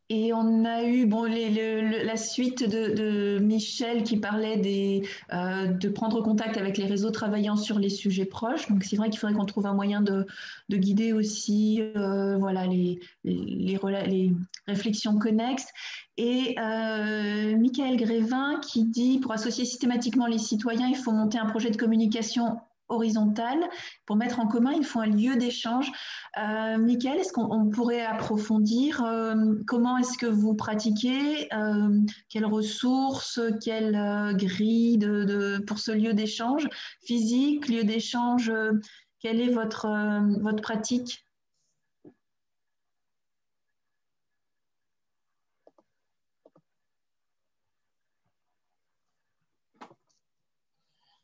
Et on a eu la suite de Michel qui parlait de prendre contact avec les réseaux travaillant sur les sujets proches. Donc, c'est vrai qu'il faudrait qu'on trouve un moyen de guider aussi voilà, les réflexions connexes. Et Michael Grévin qui dit, pour associer systématiquement les citoyens, il faut monter un projet de communication horizontale. Pour mettre en commun, il faut un lieu d'échange. Michael, est-ce qu'on pourrait approfondir comment est-ce que vous pratiquez, quelles ressources, quelle grille pour ce lieu d'échange physique, lieu d'échange, quelle est votre pratique?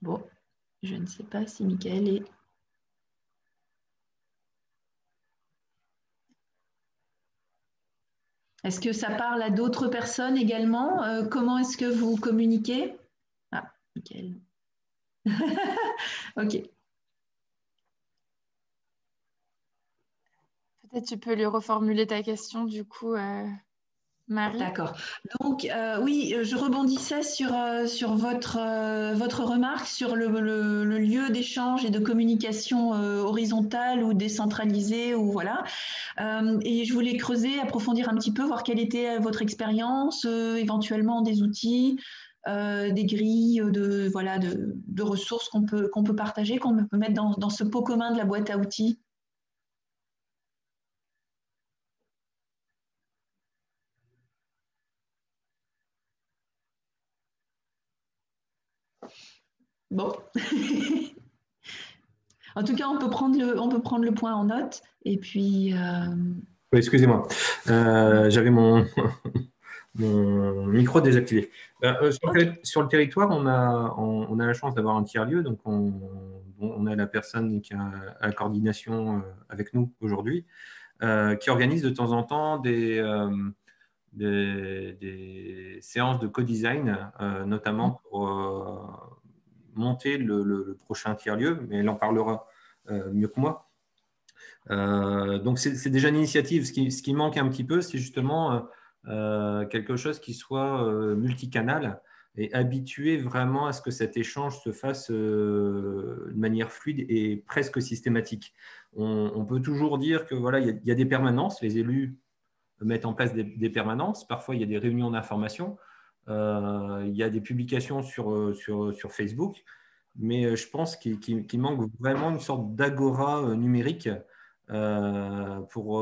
Bon, je ne sais pas si Michael est... Est-ce que ça parle à d'autres personnes également? Comment est-ce que vous communiquez? Ah, nickel. Ok. Peut-être tu peux lui reformuler ta question, du coup, Marie. D'accord. Donc, oui, je rebondissais sur votre remarque sur le lieu d'échange et de communication horizontale ou décentralisée, ou voilà. Et je voulais creuser, approfondir un petit peu, voir quelle était votre expérience, éventuellement des outils, des grilles de ressources qu'on peut partager, qu'on peut mettre dans ce pot commun de la boîte à outils. Bon. En tout cas, on peut prendre le point en note. Et puis... Oui, excusez-moi. J'avais mon micro désactivé. Sur le territoire, on a la chance d'avoir un tiers-lieu. Donc, on a la personne qui a la coordination avec nous aujourd'hui, qui organise de temps en temps des séances de co-design, notamment pour monter le prochain tiers-lieu, mais elle en parlera mieux que moi. Donc, c'est déjà une initiative. Ce qui manque un petit peu, c'est justement quelque chose qui soit multicanal et habitué vraiment à ce que cet échange se fasse de manière fluide et presque systématique. On peut toujours dire que voilà, il y a des permanences, les élus mettent en place des permanences, parfois il y a des réunions d'information, il y a des publications sur Facebook, mais je pense qu'il manque vraiment une sorte d'agora numérique pour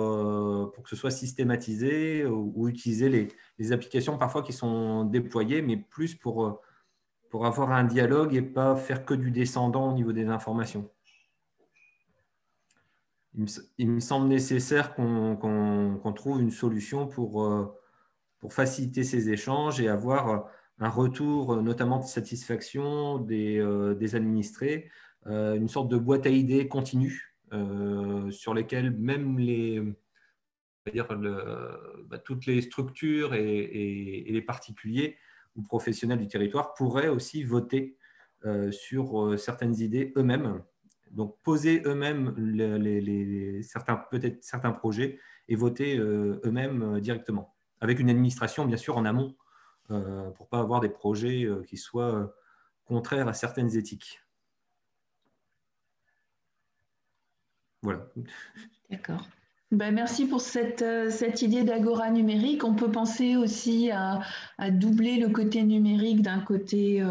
que ce soit systématisé ou utiliser les applications parfois qui sont déployées, mais plus pour avoir un dialogue et pas faire que du descendant au niveau des informations. Il me semble nécessaire qu'on trouve une solution pour faciliter ces échanges et avoir un retour, notamment de satisfaction des administrés, une sorte de boîte à idées continue sur lesquelles même toutes les structures et les particuliers ou professionnels du territoire pourraient aussi voter sur certaines idées eux-mêmes. Donc, poser eux-mêmes peut-être certains projets et voter eux-mêmes directement, avec une administration bien sûr en amont, pour ne pas avoir des projets qui soient contraires à certaines éthiques. Voilà. D'accord. Ben, merci pour cette idée d'agora numérique. On peut penser aussi à doubler le côté numérique d'un côté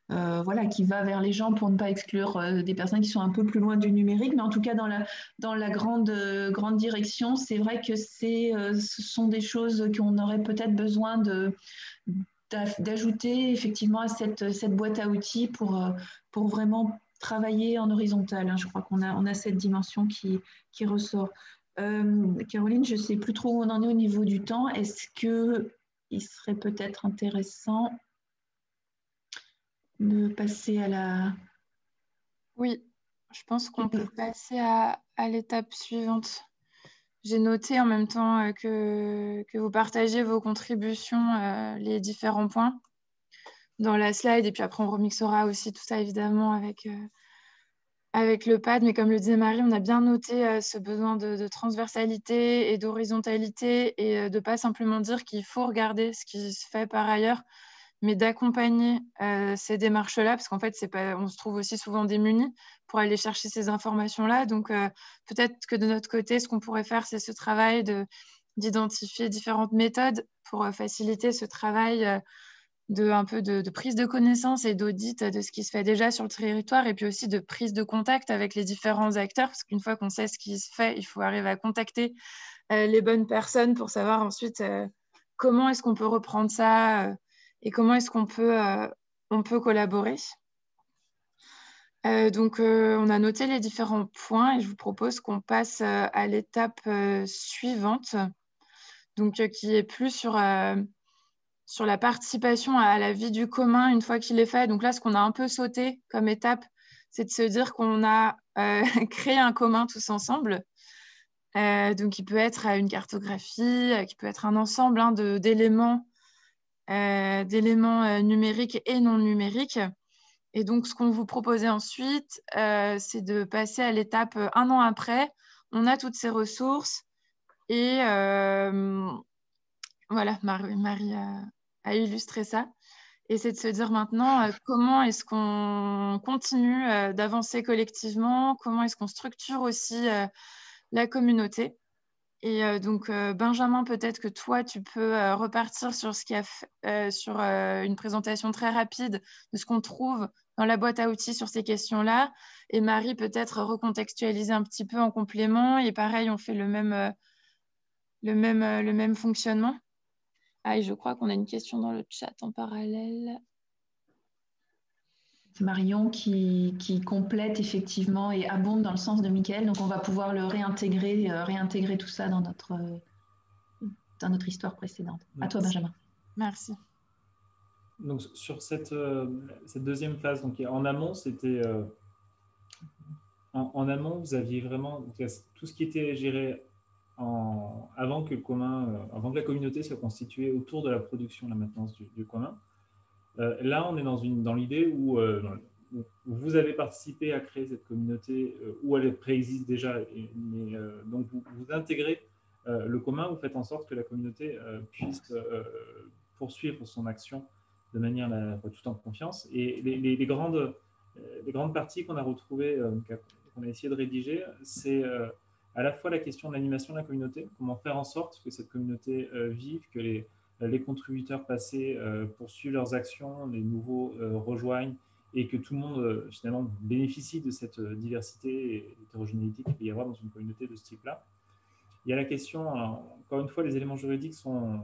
voilà, qui va vers les gens pour ne pas exclure des personnes qui sont un peu plus loin du numérique. Mais en tout cas, dans la grande direction, c'est vrai que ce sont des choses qu'on aurait peut-être besoin d'ajouter effectivement à cette boîte à outils pour vraiment travailler en horizontal. Hein. Je crois qu'on a cette dimension qui ressort. Caroline, je ne sais plus trop où on en est au niveau du temps. Est-ce qu'il serait peut-être intéressant de passer à la... Oui, je pense qu'on peut passer à l'étape suivante. J'ai noté en même temps que vous partagez vos contributions, les différents points dans la slide. Et puis après, on remixera aussi tout ça, évidemment, avec le pad. Mais comme le disait Marie, on a bien noté ce besoin de transversalité et d'horizontalité et de ne pas simplement dire qu'il faut regarder ce qui se fait par ailleurs, mais d'accompagner ces démarches-là, parce qu'en fait, on se trouve aussi souvent démunis pour aller chercher ces informations-là. Donc, peut-être que de notre côté, ce qu'on pourrait faire, c'est ce travail d'identifier différentes méthodes pour faciliter ce travail un peu de prise de connaissance et d'audit de ce qui se fait déjà sur le territoire, et puis aussi de prise de contact avec les différents acteurs, parce qu'une fois qu'on sait ce qui se fait, il faut arriver à contacter les bonnes personnes pour savoir ensuite comment est-ce qu'on peut reprendre ça et comment est-ce qu'on peut collaborer. Donc, on a noté les différents points et je vous propose qu'on passe à l'étape suivante, donc, qui est plus sur la participation à la vie du commun une fois qu'il est fait. Donc là, ce qu'on a un peu sauté comme étape, c'est de se dire qu'on a créé un commun tous ensemble. Donc, il peut être une cartographie, qui peut être un ensemble d'éléments numériques et non numériques. Et donc, ce qu'on vous proposait ensuite, c'est de passer à l'étape un an après. On a toutes ces ressources et voilà, Marie a illustré ça. Et c'est de se dire maintenant comment est-ce qu'on continue d'avancer collectivement, comment est-ce qu'on structure aussi la communauté. Et donc, Benjamin, peut-être que toi, tu peux repartir sur sur une présentation très rapide de ce qu'on trouve dans la boîte à outils sur ces questions-là. Et Marie, peut-être recontextualiser un petit peu en complément. Et pareil, on fait le même fonctionnement. Ah, et je crois qu'on a une question dans le chat en parallèle. C'est Marion qui complète effectivement et abonde dans le sens de Mickaël. Donc, on va pouvoir le réintégrer tout ça dans notre histoire précédente. À toi, Benjamin. Merci. Donc, sur cette deuxième phase, donc, en amont, c'était... En amont, vous aviez vraiment tout ce qui était géré avant que la communauté soit constituée autour de la production, la maintenance du commun. Là, on est dans l'idée où vous avez participé à créer cette communauté, où elle préexiste déjà, donc vous intégrez le commun, vous faites en sorte que la communauté puisse poursuivre son action de manière tout en confiance. Et les grandes parties qu'on a retrouvées, qu'on a essayé de rédiger, c'est à la fois la question de l'animation de la communauté, comment faire en sorte que cette communauté vive, que les contributeurs passés poursuivent leurs actions, les nouveaux rejoignent, et que tout le monde finalement bénéficie de cette diversité et hétérogénéité qu'il peut y avoir dans une communauté de ce type-là. Il y a la question, encore une fois, les éléments juridiques sont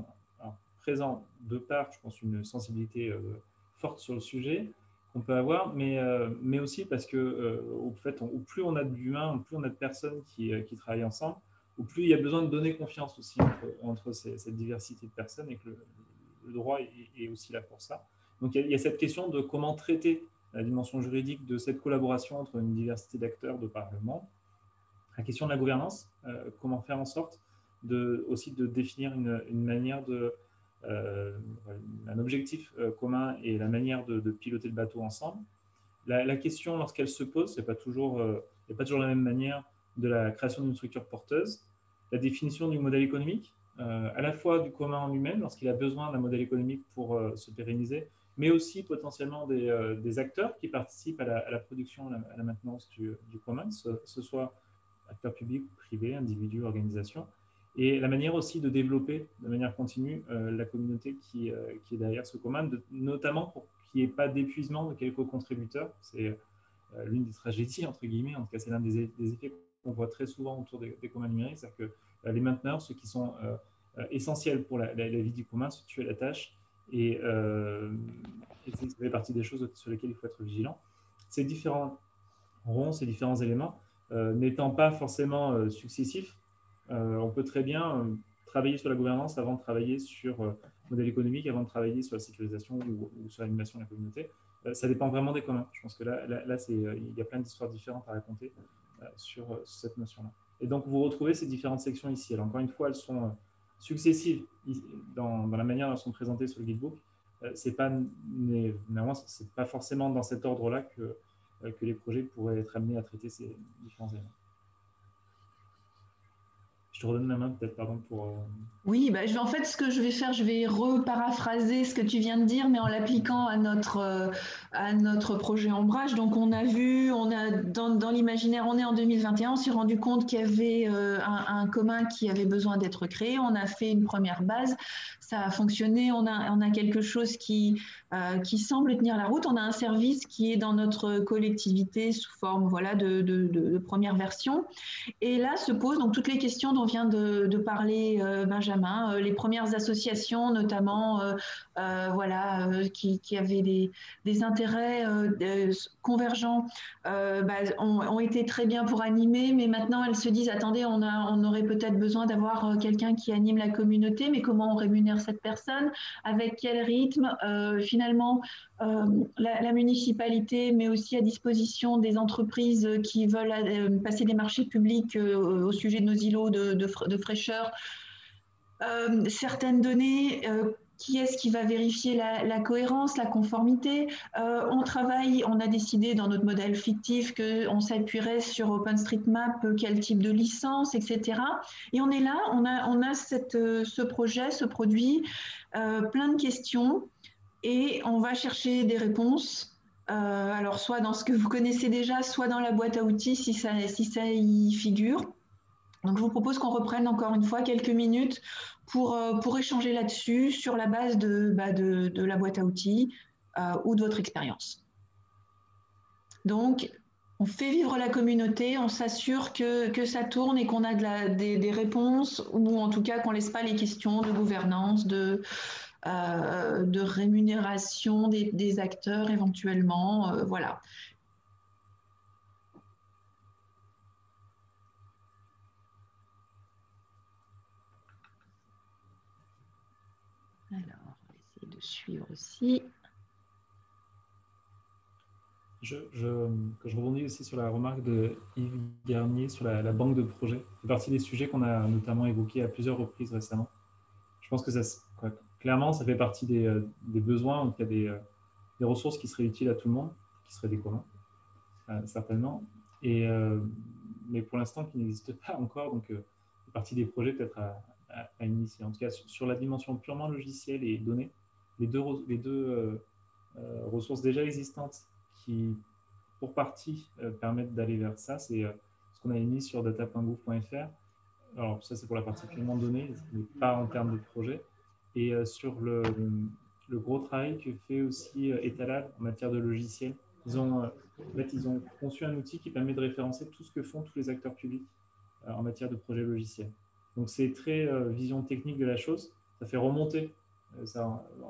présents de part, je pense, une sensibilité forte sur le sujet qu'on peut avoir, mais aussi parce que au fait, plus on a d'humains, plus on a de personnes qui travaillent ensemble, au plus il y a besoin de donner confiance aussi entre cette diversité de personnes, et que le droit est aussi là pour ça. Donc il y a cette question de comment traiter la dimension juridique de cette collaboration entre une diversité d'acteurs de par le monde. La question de la gouvernance, comment faire en sorte aussi de définir une manière un objectif commun et la manière de piloter le bateau ensemble. La question, lorsqu'elle se pose, c'est pas toujours de la même manière de la création d'une structure porteuse. la définition du modèle économique, à la fois du commun en lui-même, lorsqu'il a besoin d'un modèle économique pour se pérenniser, mais aussi potentiellement des acteurs qui participent à la production, à la maintenance du commun, ce soit acteurs publics, privés, individus, organisations, et la manière aussi de développer de manière continue la communauté qui est derrière ce commun, notamment pour qu'il n'y ait pas d'épuisement de quelques contributeurs. C'est l'une des tragédies, entre guillemets, en tout cas c'est l'un des effets qu'on voit très souvent autour des communs numériques, c'est-à-dire que les mainteneurs, ceux qui sont essentiels pour la vie du commun, se tuent à la tâche, et ça fait partie des choses sur lesquelles il faut être vigilant. Ces différents ronds, ces différents éléments, n'étant pas forcément successifs, on peut très bien travailler sur la gouvernance avant de travailler sur le modèle économique, avant de travailler sur la sécurisation ou sur l'animation de la communauté. Ça dépend vraiment des communs. Je pense que là il y a plein d'histoires différentes à raconter sur cette notion-là. Et donc, vous retrouvez ces différentes sections ici. Alors, encore une fois, elles sont successives dans la manière dont elles sont présentées sur le guidebook. C'est pas forcément dans cet ordre-là que les projets pourraient être amenés à traiter ces différents éléments. Je te redonne la main peut-être, pardon, pour… Oui, en fait, ce que je vais faire, je vais reparaphraser ce que tu viens de dire, mais en l'appliquant à notre projet Ombrage. Donc, dans l'imaginaire, on est en 2021, on s'est rendu compte qu'il y avait un commun qui avait besoin d'être créé. On a fait une première base, ça a fonctionné, on a quelque chose qui semble tenir la route. On a un service qui est dans notre collectivité sous forme de première version. Et là se posent donc toutes les questions dont vient de parler Benjamin, les premières associations notamment qui avaient des intérêts convergents ont été très bien pour animer, mais maintenant elles se disent attendez, on aurait peut-être besoin d'avoir quelqu'un qui anime la communauté, mais comment on rémunère cette personne, avec quel rythme, finalement la municipalité met aussi à disposition des entreprises qui veulent passer des marchés publics au sujet de nos îlots de fraîcheur. Certaines données, qui est-ce qui va vérifier la cohérence, la conformité? On a décidé dans notre modèle fictif qu'on s'appuierait sur OpenStreetMap, quel type de licence, etc. Et on est là, on a ce projet, ce produit, plein de questions, et on va chercher des réponses. Alors soit dans ce que vous connaissez déjà, soit dans la boîte à outils si ça y figure. Donc je vous propose qu'on reprenne encore une fois quelques minutes pour échanger là-dessus sur la base de la boîte à outils ou de votre expérience. Donc on fait vivre la communauté, on s'assure que ça tourne et qu'on a des réponses, ou en tout cas qu'on ne laisse pas les questions de gouvernance, de rémunération des acteurs éventuellement, voilà. Alors, on va essayer de suivre aussi. Je rebondis aussi sur la remarque de Yves Garnier sur la banque de projets. C'est partie des sujets qu'on a notamment évoqués à plusieurs reprises récemment. Je pense que clairement, ça fait partie des besoins, donc il y a des ressources qui seraient utiles à tout le monde, qui seraient des communs, certainement, mais pour l'instant qui n'existent pas encore, donc c'est partie des projets peut-être à initier. En tout cas, sur la dimension purement logicielle et données, les deux ressources déjà existantes qui, pour partie, permettent d'aller vers ça, c'est ce qu'on a émis sur data.gouv.fr. Alors, ça, c'est pour la partie purement données, mais pas en termes de projet. Et sur le gros travail que fait aussi Etalab en matière de logiciels. Ils ont conçu un outil qui permet de référencer tout ce que font tous les acteurs publics en matière de projet logiciel. Donc, c'est très vision technique de la chose. Ça fait remonter.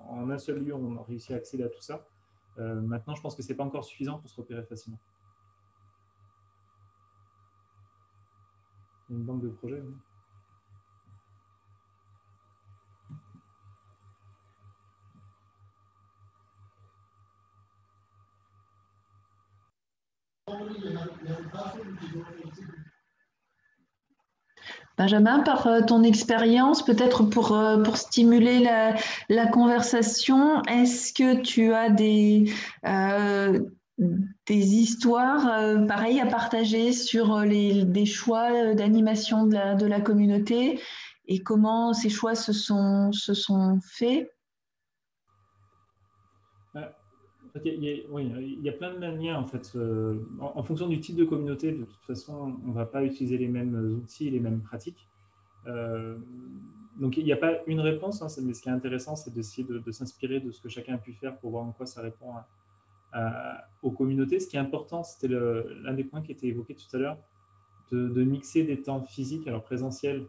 En un seul lieu, on a réussi à accéder à tout ça. Maintenant, je pense que ce n'est pas encore suffisant pour se repérer facilement. Une banque de projets, oui. Benjamin, par ton expérience, peut-être pour stimuler la conversation, est-ce que tu as histoires, pareil, à partager sur des choix d'animation de la communauté et comment ces choix se sont faits? Il y a plein de manières, en fait. En fonction du type de communauté, de toute façon, on ne va pas utiliser les mêmes outils, les mêmes pratiques. Donc, il n'y a pas une réponse, hein, mais ce qui est intéressant, c'est d'essayer de s'inspirer de ce que chacun a pu faire pour voir en quoi ça répond aux communautés. Ce qui est important, c'était l'un des points qui était évoqué tout à l'heure, de mixer des temps physiques, alors présentiels,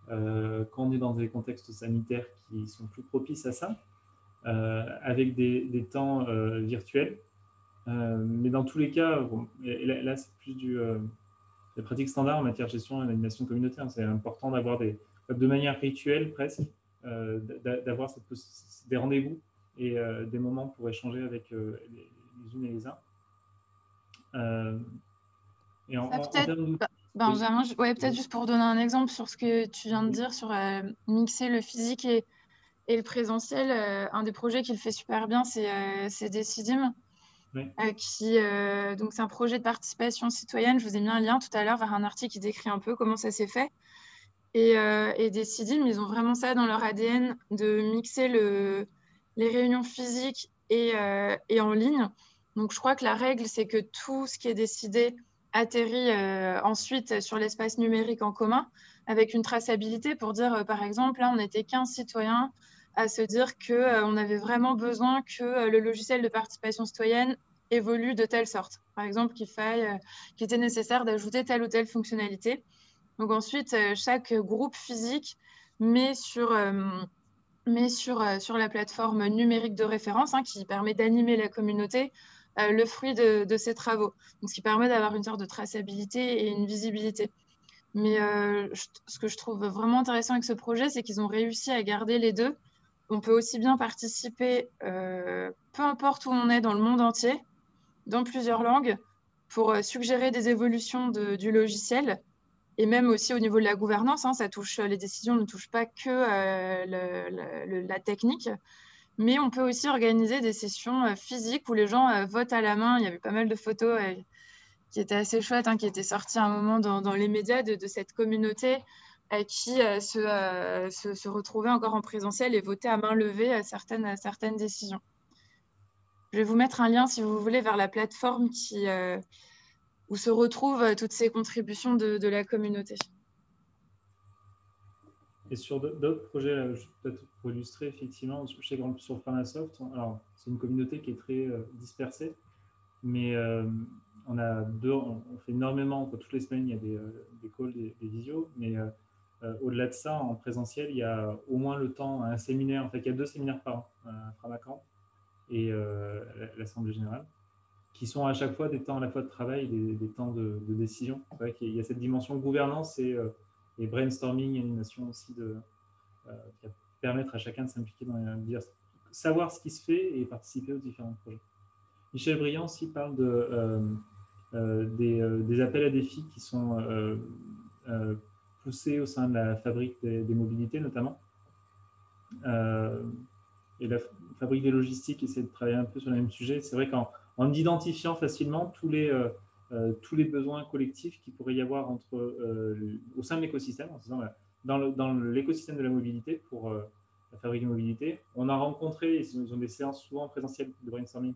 quand on est dans des contextes sanitaires qui sont plus propices à ça, avec des temps virtuels. Mais dans tous les cas, là c'est plus des pratiques standards en matière de gestion et d'animation communautaire. C'est important d'avoir de manière rituelle presque, d'avoir des rendez-vous et des moments pour échanger avec les unes et les uns. Et Benjamin, peut-être juste pour donner un exemple sur ce que tu viens de dire sur mixer le physique et le présentiel, un des projets qui le fait super bien, c'est Decidim. Oui. Donc c'est un projet de participation citoyenne. Je vous ai mis un lien tout à l'heure vers un article qui décrit un peu comment ça s'est fait. Et Decidim, ils ont vraiment ça dans leur ADN de mixer les réunions physiques et en ligne. Donc je crois que la règle, c'est que tout ce qui est décidé atterrit ensuite sur l'espace numérique en commun avec une traçabilité pour dire, par exemple, là, on était 15 citoyens à se dire qu'on avait vraiment besoin que le logiciel de participation citoyenne évolue de telle sorte. Par exemple, qu'il était nécessaire d'ajouter telle ou telle fonctionnalité. Donc ensuite, chaque groupe physique met sur la plateforme numérique de référence qui permet d'animer la communauté le fruit de ces travaux. Donc, ce qui permet d'avoir une sorte de traçabilité et une visibilité. Mais ce que je trouve vraiment intéressant avec ce projet, c'est qu'ils ont réussi à garder les deux. On peut aussi bien participer, peu importe où on est dans le monde entier, dans plusieurs langues, pour suggérer des évolutions du logiciel. Et même aussi au niveau de la gouvernance, les décisions ne touchent pas que la technique, mais on peut aussi organiser des sessions physiques où les gens votent à la main. Il y avait pas mal de photos qui étaient assez chouettes, qui étaient sorties à un moment dans les médias de cette communauté qui se retrouvait encore en présentiel et votait à main levée certaines décisions. Je vais vous mettre un lien, si vous voulez, vers la plateforme où se retrouvent toutes ces contributions de la communauté. Et sur d'autres projets, peut-être pour illustrer, effectivement, je sais que sur Pharmasoft, alors c'est une communauté qui est très dispersée, mais on fait énormément, toutes les semaines, il y a des calls, des visios, mais au-delà de ça, en présentiel, il y a au moins le temps, un séminaire, en fait, il y a 2 séminaires par an, Pharmacamp et l'Assemblée Générale, qui sont à chaque fois des temps à la fois de travail et des temps de décision. C'est vrai qu'il y a cette dimension gouvernance et brainstorming, animation aussi, qui va permettre à chacun de s'impliquer savoir ce qui se fait et participer aux différents projets. Michel Briand aussi parle des appels à défis qui sont poussés au sein de la fabrique des mobilités notamment. Et la fabrique des logistiques essaie de travailler un peu sur le même sujet. C'est vrai qu'en identifiant facilement tous les besoins collectifs qu'il pourrait y avoir au sein de l'écosystème, en disant dans l'écosystème de la mobilité pour la fabrique de mobilité, on a rencontré, ils ont des séances souvent présentielles de brainstorming,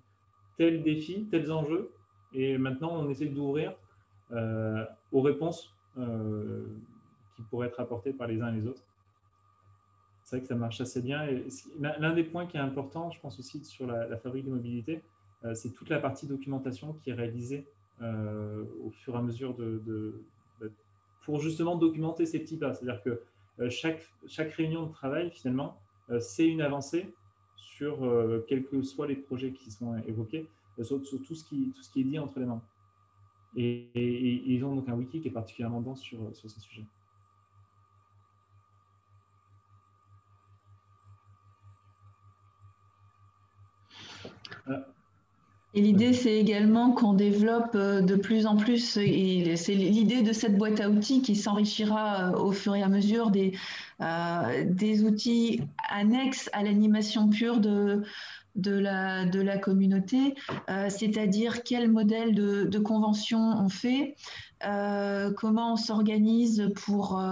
tels défis, tels enjeux, et maintenant on essaie d'ouvrir aux réponses qui pourraient être apportées par les uns et les autres. C'est vrai que ça marche assez bien. L'un des points qui est important, je pense aussi sur la fabrique de mobilité, c'est toute la partie documentation qui est réalisée au fur et à mesure pour justement documenter ces petits pas. C'est-à-dire que chaque réunion de travail, finalement, c'est une avancée sur quels que soient les projets qui sont évoqués, sur tout ce qui est dit entre les membres. Et ils ont donc un wiki qui est particulièrement dense sur ces sujets. Et l'idée, c'est également qu'on développe de plus en plus, et c'est l'idée de cette boîte à outils qui s'enrichira au fur et à mesure des outils annexes à l'animation pure de de la communauté, c'est-à-dire quel modèle de convention on fait, comment on s'organise pour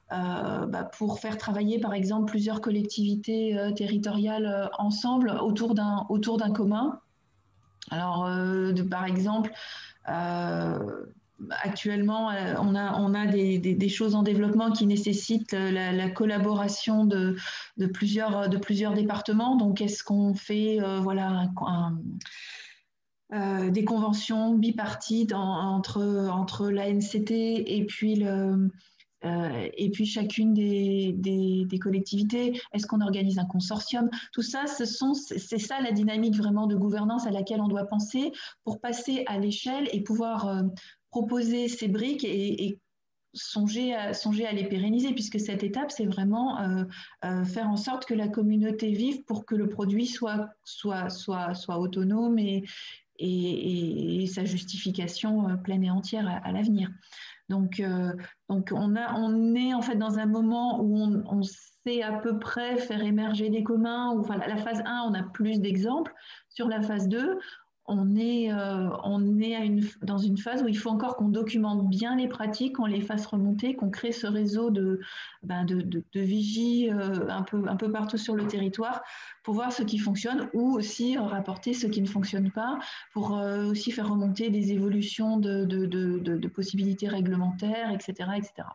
faire travailler par exemple plusieurs collectivités territoriales ensemble autour d'un commun. Alors, par exemple, actuellement, on a des choses en développement qui nécessitent la collaboration de plusieurs départements. Donc, est-ce qu'on fait des conventions bipartites entre l'ANCT et puis chacune des collectivités? Est-ce qu'on organise un consortium? Tout ça, c'est ça la dynamique vraiment de gouvernance à laquelle on doit penser pour passer à l'échelle et pouvoir proposer ces briques et songer à les pérenniser, puisque cette étape, c'est vraiment faire en sorte que la communauté vive pour que le produit soit autonome et sa justification pleine et entière à l'avenir. Donc on est en fait dans un moment où on sait à peu près faire émerger des communs. Enfin, la phase 1, on a plus d'exemples. Sur la phase 2, on est dans une phase où il faut encore qu'on documente bien les pratiques, qu'on les fasse remonter, qu'on crée ce réseau de vigie un peu partout sur le territoire pour voir ce qui fonctionne ou aussi rapporter ce qui ne fonctionne pas pour aussi faire remonter des évolutions de possibilités réglementaires, etc., etc.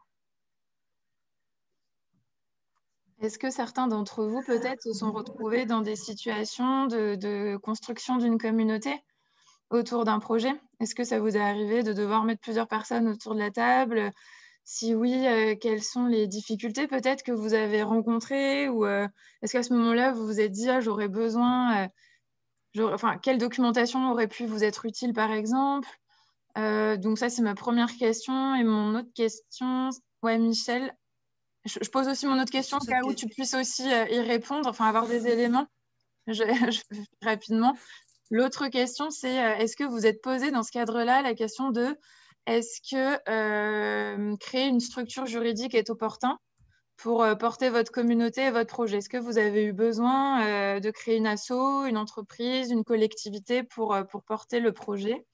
Est-ce que certains d'entre vous, peut-être, se sont retrouvés dans des situations de construction d'une communauté autour d'un projet? Est-ce que ça vous est arrivé de devoir mettre plusieurs personnes autour de la table? Si oui, quelles sont les difficultés peut-être que vous avez rencontrées? Ou est-ce qu'à ce moment-là, vous vous êtes dit, ah, j'aurais besoin... quelle documentation aurait pu vous être utile, par exemple? Donc ça, c'est ma première question. Et mon autre question... Ouais, Michel, je pose aussi mon autre question au cas où tu puisses aussi y répondre, enfin avoir des éléments rapidement. L'autre question, c'est est-ce que vous êtes posé dans ce cadre-là la question de est-ce que créer une structure juridique est opportun pour porter votre communauté et votre projet? Est-ce que vous avez eu besoin de créer une asso, une entreprise, une collectivité pour porter le projet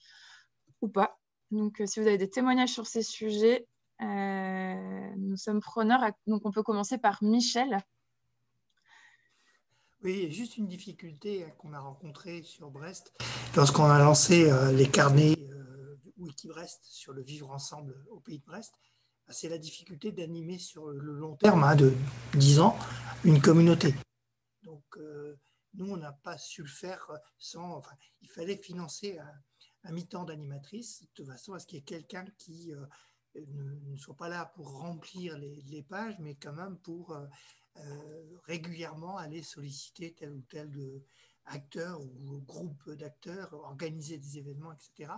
ou pas? Donc, si vous avez des témoignages sur ces sujets, nous sommes preneurs. Donc, on peut commencer par Michel. Oui, juste une difficulté qu'on a rencontrée sur Brest lorsqu'on a lancé les carnets Wikibrest sur le vivre ensemble au Pays de Brest. C'est la difficulté d'animer sur le long terme, de 10 ans, une communauté. Donc, nous, on n'a pas su le faire sans... Enfin, il fallait financer un mi-temps d'animatrice de façon à ce qu'il y ait quelqu'un qui ne soit pas là pour remplir les pages, mais quand même pour régulièrement aller solliciter tel ou tel acteur ou groupe d'acteurs, organiser des événements, etc.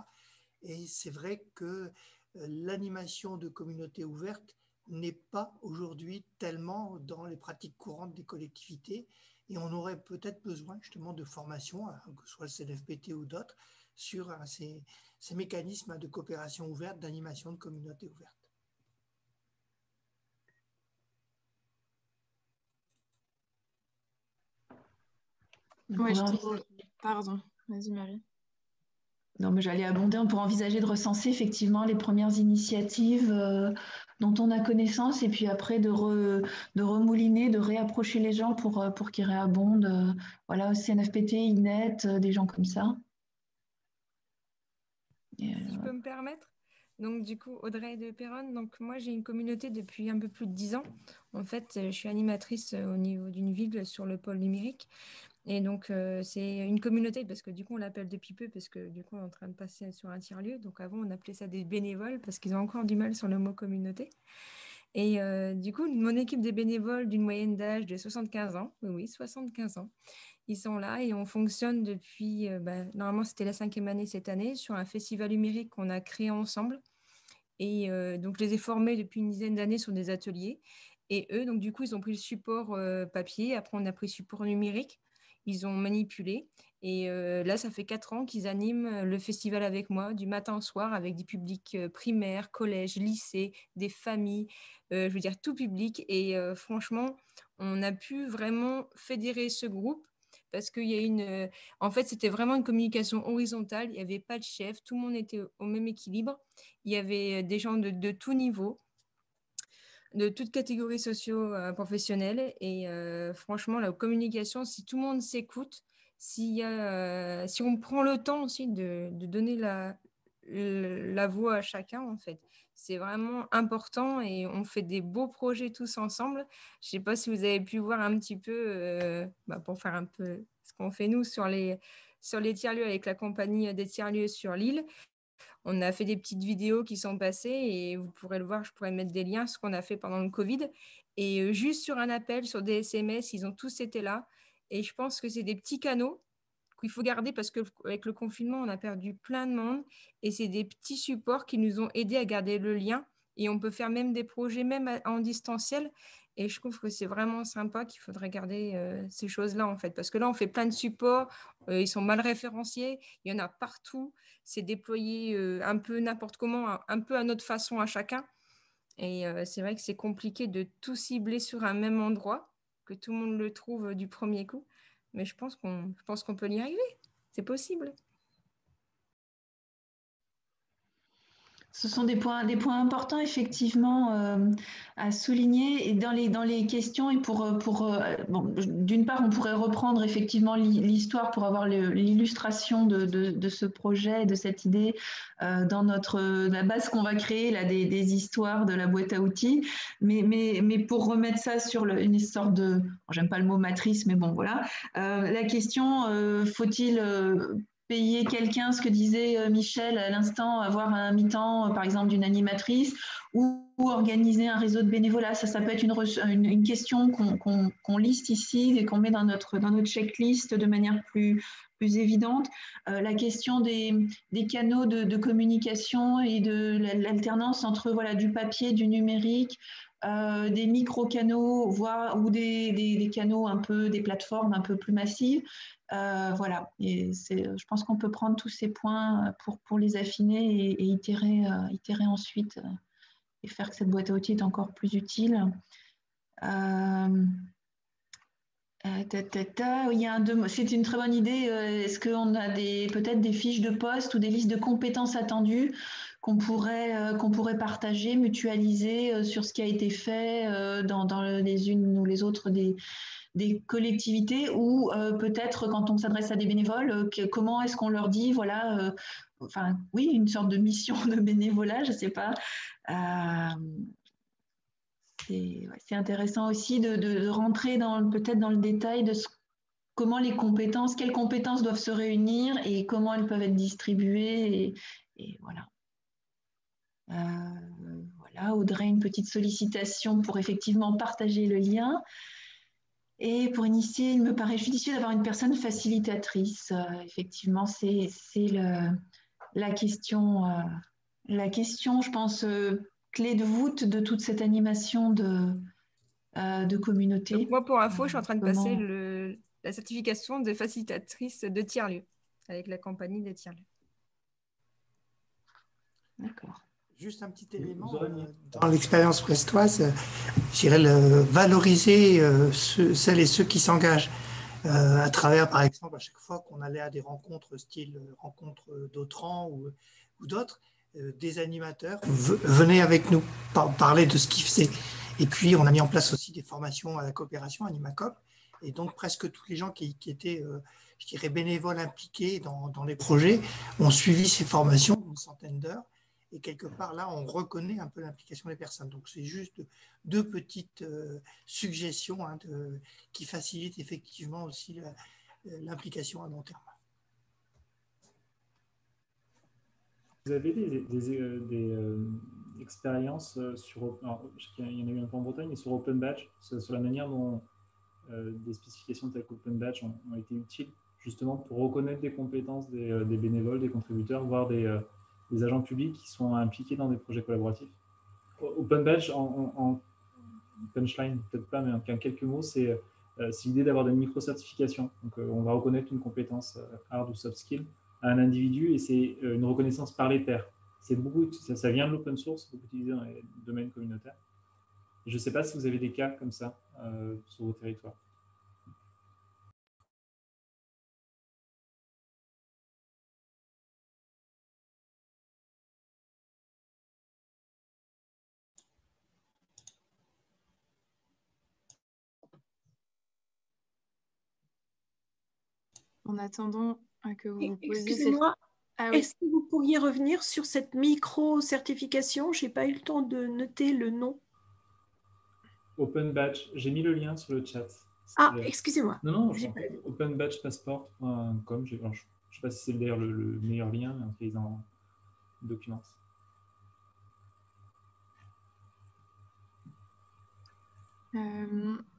Et c'est vrai que l'animation de communautés ouvertes n'est pas aujourd'hui tellement dans les pratiques courantes des collectivités et on aurait peut-être besoin justement de formation, que ce soit le CNFPT ou d'autres, sur ces mécanismes de coopération ouverte, d'animation de communautés ouvertes. Ouais, pardon, vas-y Marie. Non, mais j'allais abonder. On pourrait envisager de recenser effectivement les premières initiatives dont on a connaissance et puis après de remouliner, de réapprocher les gens pour qu'ils réabondent. Voilà, CNFPT, INET, des gens comme ça. Si je peux me permettre. Donc du coup, Audrey de Péronne, donc moi j'ai une communauté depuis un peu plus de 10 ans. En fait, je suis animatrice au niveau d'une ville sur le pôle numérique. Et donc, c'est une communauté, parce que du coup, on l'appelle depuis peu, parce que du coup, on est en train de passer sur un tiers-lieu. Donc, avant, on appelait ça des bénévoles, parce qu'ils ont encore du mal sur le mot communauté. Et du coup, mon équipe des bénévoles d'une moyenne d'âge de 75 ans, oui, 75 ans, ils sont là et on fonctionne depuis, normalement, c'était la 5e année cette année, sur un festival numérique qu'on a créé ensemble. Et donc, je les ai formés depuis une dizaine d'années sur des ateliers. Et eux, donc du coup, ils ont pris le support papier. Après, on a pris le support numérique. Ils ont manipulé. Et là, ça fait 4 ans qu'ils animent le festival avec moi, du matin au soir, avec des publics primaires, collèges, lycées, des familles, je veux dire tout public. Et franchement, on a pu vraiment fédérer ce groupe parce qu'il y a en fait, c'était vraiment une communication horizontale. Il n'y avait pas de chef, tout le monde était au même équilibre. Il y avait des gens de tout niveau, de toutes catégories socio-professionnelles. Et franchement, la communication, si tout le monde s'écoute, si on prend le temps aussi de donner la voix à chacun, en fait, c'est vraiment important et on fait des beaux projets tous ensemble. Je ne sais pas si vous avez pu voir un petit peu, pour faire un peu ce qu'on fait nous sur les tiers-lieux avec la compagnie des tiers-lieux sur l'île. On a fait des petites vidéos qui sont passées et vous pourrez le voir, je pourrais mettre des liens, ce qu'on a fait pendant le Covid. Et juste sur un appel, sur des SMS, ils ont tous été là. Et je pense que c'est des petits canaux qu'il faut garder parce qu'avec le confinement, on a perdu plein de monde. Et c'est des petits supports qui nous ont aidés à garder le lien. Et on peut faire même des projets, même en distanciel. Et je trouve que c'est vraiment sympa qu'il faudrait garder ces choses-là, en fait. Parce que là, on fait plein de supports. Ils sont mal référenciés. Il y en a partout. C'est déployé un peu n'importe comment, un peu à notre façon à chacun. Et c'est vrai que c'est compliqué de tout cibler sur un même endroit, que tout le monde le trouve du premier coup. Mais je pense qu'on peut y arriver. C'est possible. Ce sont des points importants, effectivement, à souligner. Et dans les questions, et bon, d'une part, on pourrait reprendre effectivement l'histoire pour avoir l'illustration de ce projet, de cette idée dans la base qu'on va créer, là, des histoires de la boîte à outils. Mais pour remettre ça sur une sorte de, j'aime pas le mot matrice, mais bon, voilà. La question, faut-il payer quelqu'un, ce que disait Michel à l'instant, avoir un mi-temps, par exemple, d'une animatrice, ou organiser un réseau de bénévolat. Ça peut être une question qu'on liste ici et qu'on met dans notre checklist de manière plus évidente. La question des canaux de communication et de l'alternance entre du papier, du numérique, des micro-canaux, ou des canaux des plateformes un peu plus massives. Voilà, et je pense qu'on peut prendre tous ces points pour les affiner et itérer ensuite et faire que cette boîte à outils est encore plus utile. C'est une très bonne idée. Est-ce qu'on a peut-être des fiches de poste ou des listes de compétences attendues qu'on pourrait partager, mutualiser sur ce qui a été fait dans les unes ou les autres des collectivités, ou peut-être quand on s'adresse à des bénévoles, comment est-ce qu'on leur dit, voilà, oui, une sorte de mission de bénévolat, je ne sais pas. C'est intéressant aussi de rentrer peut-être dans le détail de comment quelles compétences doivent se réunir et comment elles peuvent être distribuées. Et voilà. Voilà, Audrey, une petite sollicitation pour effectivement partager le lien. Et pour initier, il me paraît judicieux d'avoir une personne facilitatrice. Effectivement, c'est la question, je pense, clé de voûte de toute cette animation de communauté. Donc moi, pour info, je suis en train de passer la certification de facilitatrice de tiers-lieux avec la compagnie des tiers-lieux. D'accord. Juste un petit élément, dans l'expérience brestoise, je dirais valoriser celles et ceux qui s'engagent à travers, par exemple, à chaque fois qu'on allait à des rencontres style rencontres d'Autran ou d'autres, des animateurs venaient avec nous parler de ce qu'ils faisaient. Et puis, on a mis en place aussi des formations à la coopération, Animacop, et donc presque tous les gens qui étaient, je dirais, bénévoles impliqués dans les projets ont suivi ces formations, une centaine d'heures. Et quelque part, là, on reconnaît un peu l'implication des personnes. Donc, c'est juste deux petites suggestions qui facilitent effectivement aussi l'implication à long terme. Vous avez des expériences sur... Alors, je sais qu'il y en a eu un peu en Bretagne, mais sur Open Badge, sur la manière dont des spécifications telles qu'Open Badge ont été utiles, justement pour reconnaître des compétences des bénévoles, des contributeurs, voire des agents publics qui sont impliqués dans des projets collaboratifs. Open Badge, en punchline, peut-être pas, mais en quelques mots, c'est l'idée d'avoir des micro-certifications. Donc, on va reconnaître une compétence hard ou soft skill à un individu et c'est une reconnaissance par les pairs. Ça vient de l'open source, beaucoup utilisé dans les domaines communautaires. Je ne sais pas si vous avez des cas comme ça sur vos territoires. en attendant que vous vous posiez... Excusez-moi, Ah, oui. est-ce que vous pourriez revenir sur cette micro-certification? Je n'ai pas eu le temps de noter le nom. Open Badge, j'ai mis le lien sur le chat. Ah, excusez-moi. Non, openbadgepassport.com. Je ne sais pas si c'est d'ailleurs le meilleur lien, mais en tout cas, ils en document.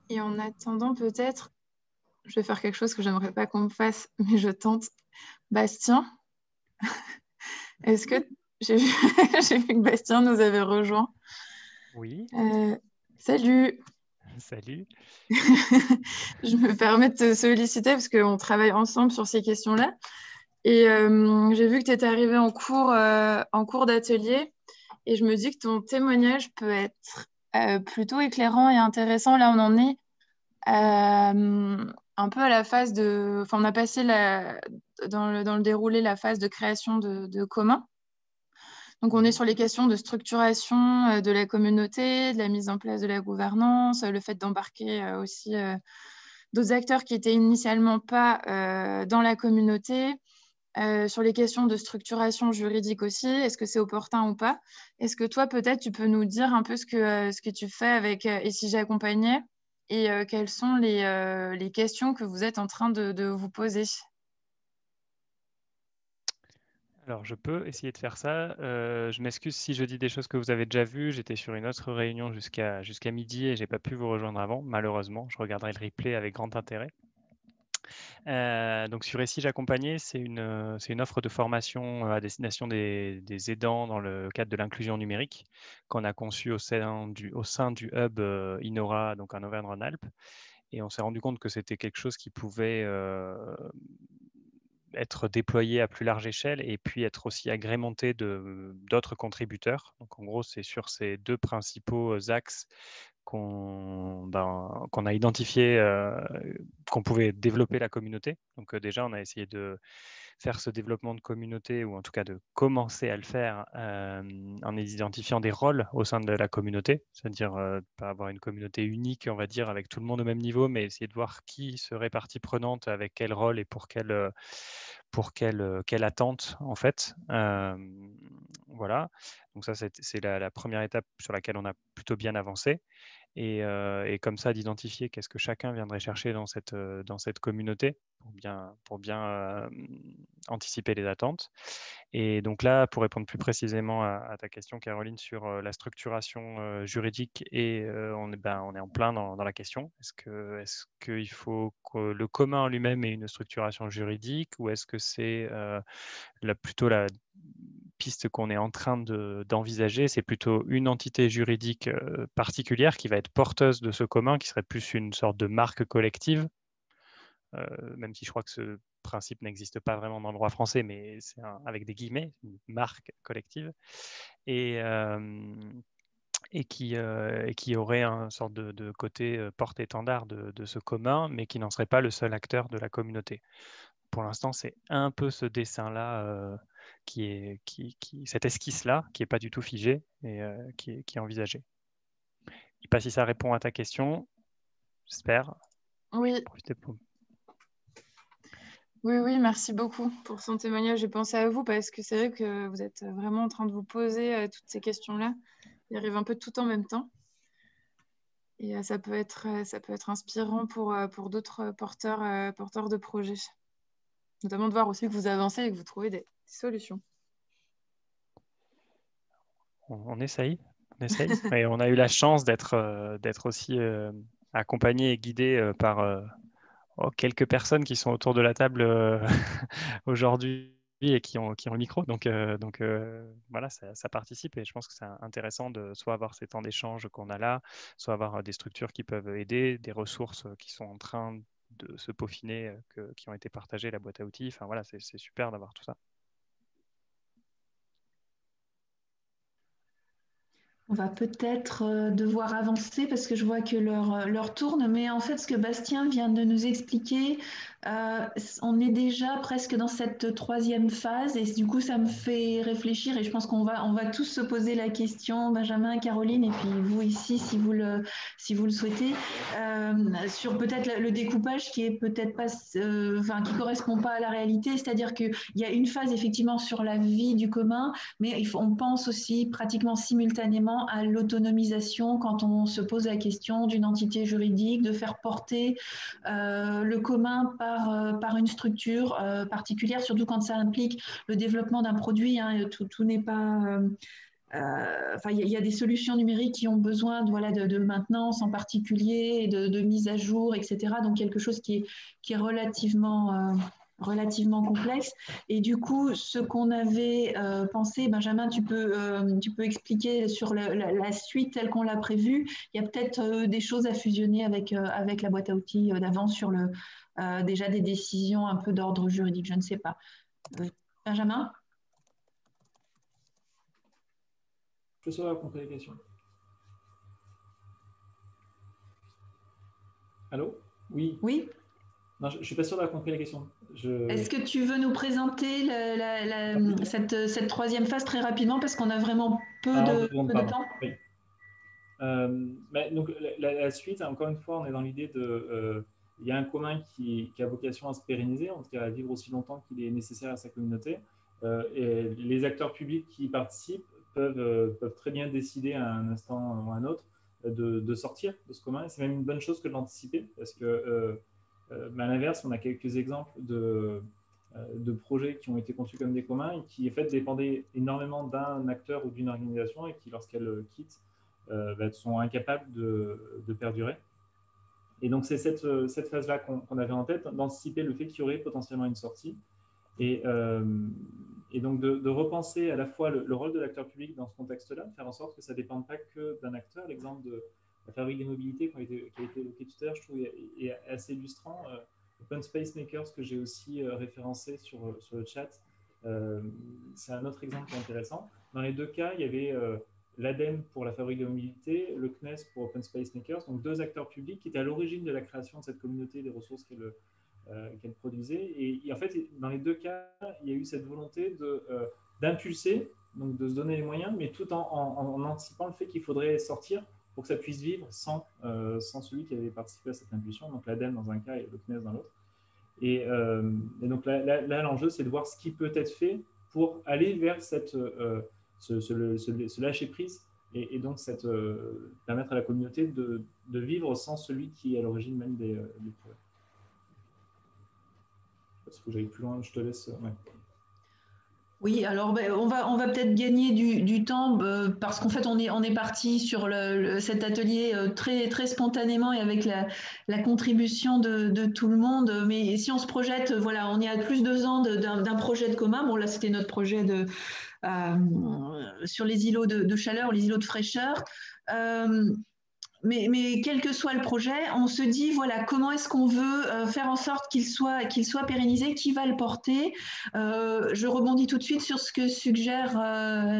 Et en attendant, peut-être, je vais faire quelque chose que j'aimerais pas qu'on me fasse, mais je tente. Bastien, est-ce que j'ai vu que Bastien nous avait rejoint? Oui. Salut. Salut. Je me permets de te solliciter parce qu'on travaille ensemble sur ces questions-là. Et j'ai vu que tu étais arrivé en cours d'atelier et je me dis que ton témoignage peut être plutôt éclairant et intéressant. Là, on en est un peu à la phase de... Enfin, on a passé dans le déroulé la phase de création de communs. Donc, on est sur les questions de structuration de la communauté, de la mise en place de la gouvernance, le fait d'embarquer aussi d'autres acteurs qui n'étaient initialement pas dans la communauté, sur les questions de structuration juridique aussi. Est-ce que c'est opportun ou pas? Est-ce que toi, peut-être, tu peux nous dire un peu ce que tu fais avec Et si j'accompagnais et quelles sont les questions que vous êtes en train de vous poser? Alors, je peux essayer de faire ça. Je m'excuse si je dis des choses que vous avez déjà vues. J'étais sur une autre réunion jusqu'à midi et je n'ai pas pu vous rejoindre avant, malheureusement. Je regarderai le replay avec grand intérêt. Donc, sur Ici j'accompagnais, c'est une offre de formation à destination des aidants dans le cadre de l'inclusion numérique qu'on a conçue au sein du hub Inora, donc en Auvergne-Rhône-Alpes. Et on s'est rendu compte que c'était quelque chose qui pouvait être déployé à plus large échelle et puis être aussi agrémenté d'autres contributeurs. Donc en gros, c'est sur ces deux principaux axes qu'on a identifié qu'on pouvait développer la communauté. Donc déjà, on a essayé de faire ce développement de communauté, ou en tout cas de commencer à le faire en identifiant des rôles au sein de la communauté, c'est-à-dire pas avoir une communauté unique, on va dire, avec tout le monde au même niveau, mais essayer de voir qui serait partie prenante avec quel rôle et pour quelle attente, en fait. Voilà. Donc ça, c'est la première étape sur laquelle on a plutôt bien avancé. Et comme ça, d'identifier qu'est-ce que chacun viendrait chercher dans cette communauté pour bien anticiper les attentes. Et donc là, pour répondre plus précisément à ta question, Caroline, sur la structuration juridique, et on est en plein dans la question. Est-ce qu'il faut que le commun en lui-même ait une structuration juridique, ou est-ce que c'est plutôt la piste qu'on est en train d'envisager, c'est plutôt une entité juridique particulière qui va être porteuse de ce commun, qui serait plus une sorte de marque collective, même si je crois que ce principe n'existe pas vraiment dans le droit français, mais c'est avec des guillemets, une marque collective, et qui aurait un sorte de côté porte-étendard de ce commun, mais qui n'en serait pas le seul acteur de la communauté. Pour l'instant, c'est un peu ce dessin-là, cette esquisse-là, qui n'est pas du tout figée et qui est envisagée. Je ne sais pas si ça répond à ta question, j'espère. Oui. Oui, merci beaucoup pour son témoignage. J'ai pensé à vous parce que c'est vrai que vous êtes vraiment en train de vous poser toutes ces questions-là. Il arrive un peu tout en même temps. Et ça peut être inspirant pour d'autres porteurs de projets. Notamment de voir aussi que vous avancez et que vous trouvez des solutions. On essaye. Et on a eu la chance d'être aussi accompagné et guidé par quelques personnes qui sont autour de la table aujourd'hui et qui ont le micro. Donc voilà, ça participe, et je pense que c'est intéressant de soit avoir ces temps d'échange qu'on a là, soit avoir des structures qui peuvent aider, des ressources qui sont en train de se peaufiner, qui ont été partagées, la boîte à outils. Enfin voilà, c'est super d'avoir tout ça. On va peut-être devoir avancer parce que je vois que l'heure tourne, mais en fait, ce que Bastien vient de nous expliquer On est déjà presque dans cette troisième phase et du coup, ça me fait réfléchir et je pense on va tous se poser la question, Benjamin, Caroline, et puis vous ici, si vous le souhaitez, sur peut-être le découpage qui est peut-être pas, enfin, qui correspond pas à la réalité, c'est-à-dire qu'il y a une phase effectivement sur la vie du commun, mais on pense aussi pratiquement simultanément à l'autonomisation quand on se pose la question d'une entité juridique, de faire porter le commun par une structure particulière, surtout quand ça implique le développement d'un produit. Hein, tout n'est pas... Enfin, il y a des solutions numériques qui ont besoin de maintenance en particulier, de mise à jour, etc. Donc quelque chose qui est relativement complexe. Et du coup, ce qu'on avait pensé, Benjamin, tu peux expliquer sur la suite telle qu'on l'a prévue. Il y a peut-être des choses à fusionner avec la boîte à outils d'avance sur déjà des décisions un peu d'ordre juridique, je ne sais pas. Benjamin? Je suis sûr d'avoir compris la question. Allô? Oui. Oui. Non, je ne suis pas sûr d'avoir compris la question. Est-ce que tu veux nous présenter cette troisième phase très rapidement parce qu'on a vraiment peu de temps? Oui. Donc, la suite, encore une fois, on est dans l'idée de... il y a un commun qui a vocation à se pérenniser, en tout cas à vivre aussi longtemps qu'il est nécessaire à sa communauté. Et les acteurs publics qui y participent peuvent très bien décider à un instant ou à un autre de sortir de ce commun. C'est même une bonne chose que de l'anticiper parce que, à l'inverse, on a quelques exemples de projets qui ont été conçus comme des communs et qui, en fait, dépendaient énormément d'un acteur ou d'une organisation et qui, lorsqu'elles quittent, sont incapables de perdurer. Et donc, c'est cette phase-là qu'on avait en tête, d'anticiper le fait qu'il y aurait potentiellement une sortie. Et donc, de repenser à la fois le rôle de l'acteur public dans ce contexte-là, de faire en sorte que ça ne dépende pas que d'un acteur. L'exemple de la fabrique des mobilités qui a été évoqué tout à l'heure, je trouve, est assez illustrant. Open Space Makers, que j'ai aussi référencé sur le chat, c'est un autre exemple intéressant. Dans les deux cas, il y avait l'ADEME pour la fabrique de mobilité, le CNES pour Open Space Makers, donc deux acteurs publics qui étaient à l'origine de la création de cette communauté des ressources qu'elle produisait. Et en fait, dans les deux cas, il y a eu cette volonté d'impulser, donc de se donner les moyens, mais tout en anticipant le fait qu'il faudrait sortir pour que ça puisse vivre sans celui qui avait participé à cette impulsion, donc l'ADEME dans un cas et le CNES dans l'autre. Et donc là l'enjeu, c'est de voir ce qui peut être fait pour aller vers ce lâcher-prise et donc permettre à la communauté de vivre sans celui qui est à l'origine même des projets. Parce que j'aille plus loin, je te laisse. Ouais. Oui, alors on va peut-être gagner du temps parce qu'en fait on est parti sur cet atelier très, très spontanément et avec la contribution de tout le monde. Mais si on se projette, voilà, on est à plus de 2 ans d'un projet de commun. Bon, là c'était notre projet sur les îlots de chaleur, les îlots de fraîcheur. Mais quel que soit le projet, on se dit, voilà, comment est-ce qu'on veut faire en sorte qu'il soit pérennisé, qui va le porter. Je rebondis tout de suite sur ce que suggère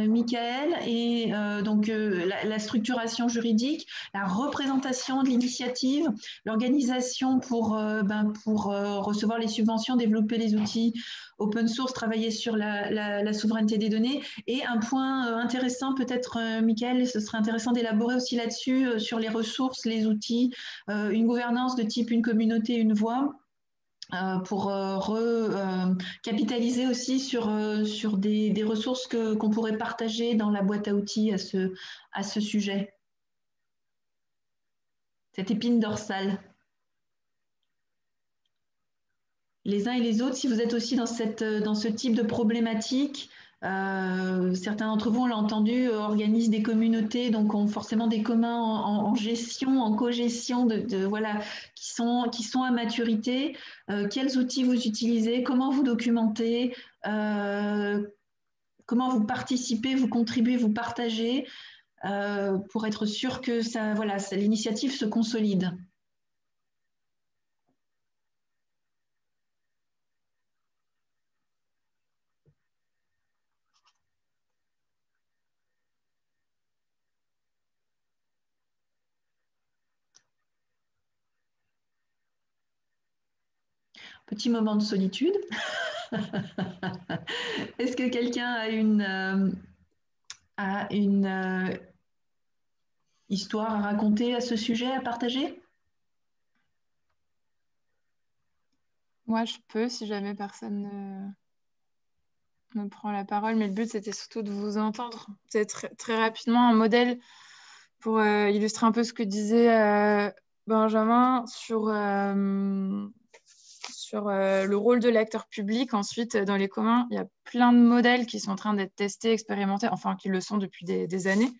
Michael, et donc la structuration juridique, la représentation de l'initiative, l'organisation pour recevoir les subventions, développer les outils open source, travailler sur la souveraineté des données. Et un point intéressant, peut-être, Michael, ce serait intéressant d'élaborer aussi là-dessus, sur les ressources, les outils, une gouvernance de type une communauté, une voix, pour capitaliser aussi sur des ressources qu'on pourrait partager dans la boîte à outils à ce sujet. Cette épine dorsale. Les uns et les autres, si vous êtes aussi dans ce type de problématique, certains d'entre vous, on l'a entendu, organisent des communautés, donc ont forcément des communs en gestion, en co-gestion, voilà, qui sont à maturité. Quels outils vous utilisez? Comment vous documentez? Comment vous participez, vous contribuez, vous partagez pour être sûr que l'initiative se consolide? Petit moment de solitude. Est-ce que quelqu'un a une histoire à raconter à ce sujet, à partager? Moi, je peux, si jamais personne me prend la parole, mais le but, c'était surtout de vous entendre. C'est très rapidement un modèle pour illustrer un peu ce que disait Benjamin sur le rôle de l'acteur public. Ensuite, dans les communs, il y a plein de modèles qui sont en train d'être testés, expérimentés, enfin qui le sont depuis des années.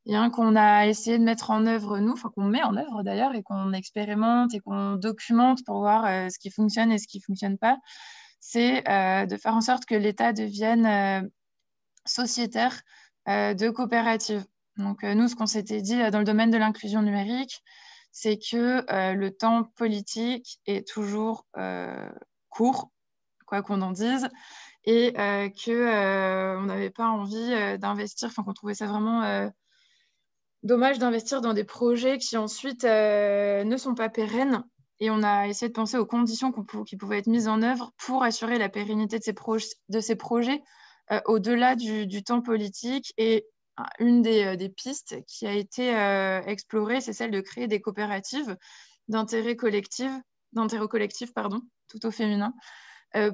Il y a un qu'on a essayé de mettre en œuvre, nous, enfin qu'on met en œuvre d'ailleurs, et qu'on expérimente et qu'on documente pour voir ce qui fonctionne et ce qui ne fonctionne pas. C'est de faire en sorte que l'État devienne sociétaire de coopératives. Donc, nous, ce qu'on s'était dit dans le domaine de l'inclusion numérique, c'est que le temps politique est toujours court, quoi qu'on en dise, et qu'on n'avait pas envie d'investir, enfin qu'on trouvait ça vraiment dommage d'investir dans des projets qui ensuite ne sont pas pérennes. Et on a essayé de penser aux conditions qui pouvaient être mises en œuvre pour assurer la pérennité de ces projets au-delà du temps politique. Et une des pistes qui a été explorée, c'est celle de créer des coopératives d'intérêt collectif, tout au féminin,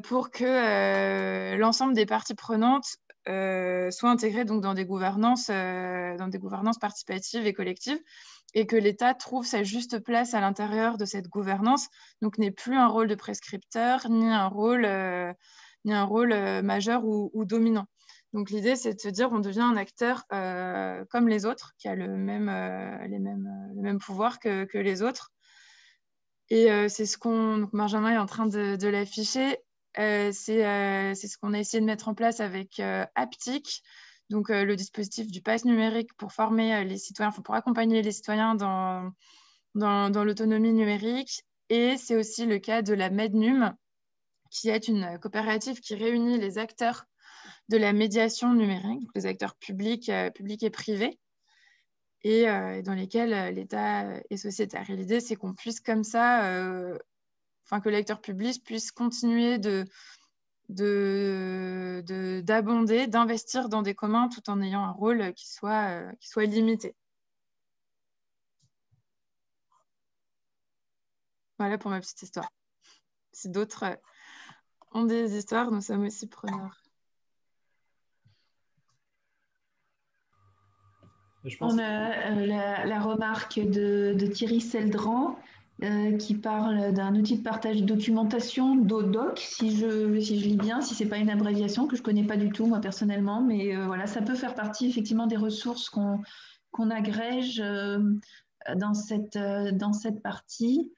pour que l'ensemble des parties prenantes soient intégrées donc, dans des gouvernances participatives et collectives, et que l'État trouve sa juste place à l'intérieur de cette gouvernance, donc n'ait plus un rôle de prescripteur, ni un rôle majeur ou dominant. Donc l'idée, c'est de se dire on devient un acteur comme les autres, qui a le même pouvoir que les autres. Et c'est ce donc Benjamin est en train de l'afficher. C'est ce qu'on a essayé de mettre en place avec Aptic, donc le dispositif du pass numérique pour former les citoyens, pour accompagner les citoyens dans l'autonomie numérique. Et c'est aussi le cas de la Mednum, qui est une coopérative qui réunit les acteurs de la médiation numérique, donc les acteurs publics et privés, et dans lesquels l'État est sociétaire. Et l'idée, c'est qu'on puisse comme ça, que l'acteur public puisse continuer d'abonder, d'investir dans des communs tout en ayant un rôle qui soit limité. Voilà pour ma petite histoire. Si d'autres ont des histoires, nous sommes aussi preneurs. On a la remarque de Thierry Seldran qui parle d'un outil de partage de documentation, DODOC, si je lis bien, si ce n'est pas une abréviation que je ne connais pas du tout moi personnellement, mais voilà, ça peut faire partie effectivement des ressources qu'on agrège dans cette partie.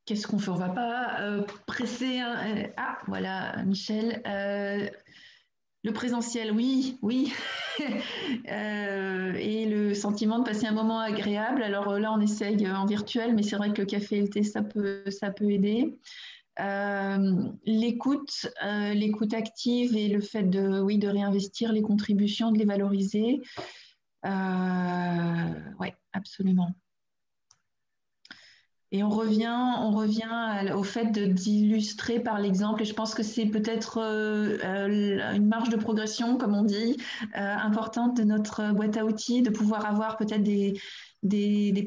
Qu'est-ce qu'on fait? On ne va pas presser. Ah, voilà, Michel. Le présentiel, oui. Et le sentiment de passer un moment agréable. Alors là, on essaye en virtuel, mais c'est vrai que le café et le thé, ça peut aider. L'écoute active et le fait de réinvestir les contributions, de les valoriser. Oui, absolument. Et on revient au fait d'illustrer par l'exemple, et je pense que c'est peut-être une marge de progression, comme on dit, importante de notre boîte à outils, de pouvoir avoir peut-être des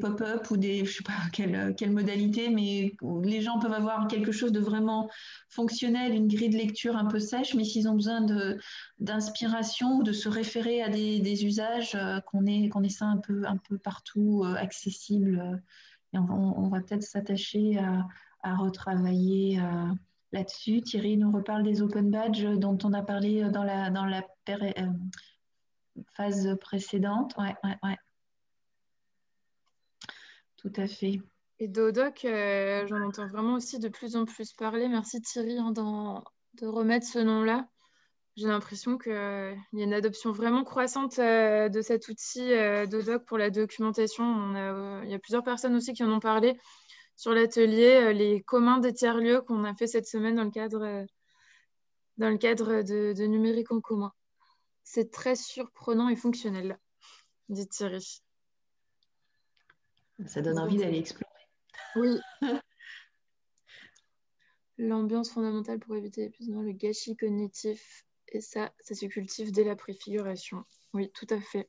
pop-up ou je ne sais pas quelle modalité, mais les gens peuvent avoir quelque chose de vraiment fonctionnel, une grille de lecture un peu sèche, mais s'ils ont besoin d'inspiration ou de se référer à des usages, qu'on ait ça un peu partout accessible. Et on va peut-être s'attacher à retravailler là-dessus. Thierry nous reparle des open badges dont on a parlé dans la phase précédente. Ouais. Tout à fait. Et DODOC, j'en entends vraiment aussi de plus en plus parler. Merci Thierry de remettre ce nom-là. J'ai l'impression qu'il y a une adoption vraiment croissante de cet outil DODOC pour la documentation. Il y a plusieurs personnes aussi qui en ont parlé sur l'atelier, les communs des tiers-lieux qu'on a fait cette semaine dans le cadre de numérique en commun. C'est très surprenant et fonctionnel, dit Thierry. Ça donne envie d'aller explorer. Oui. L'ambiance fondamentale pour éviter l'épuisement, le gâchis cognitif. Et ça se cultive dès la préfiguration. Oui, tout à fait.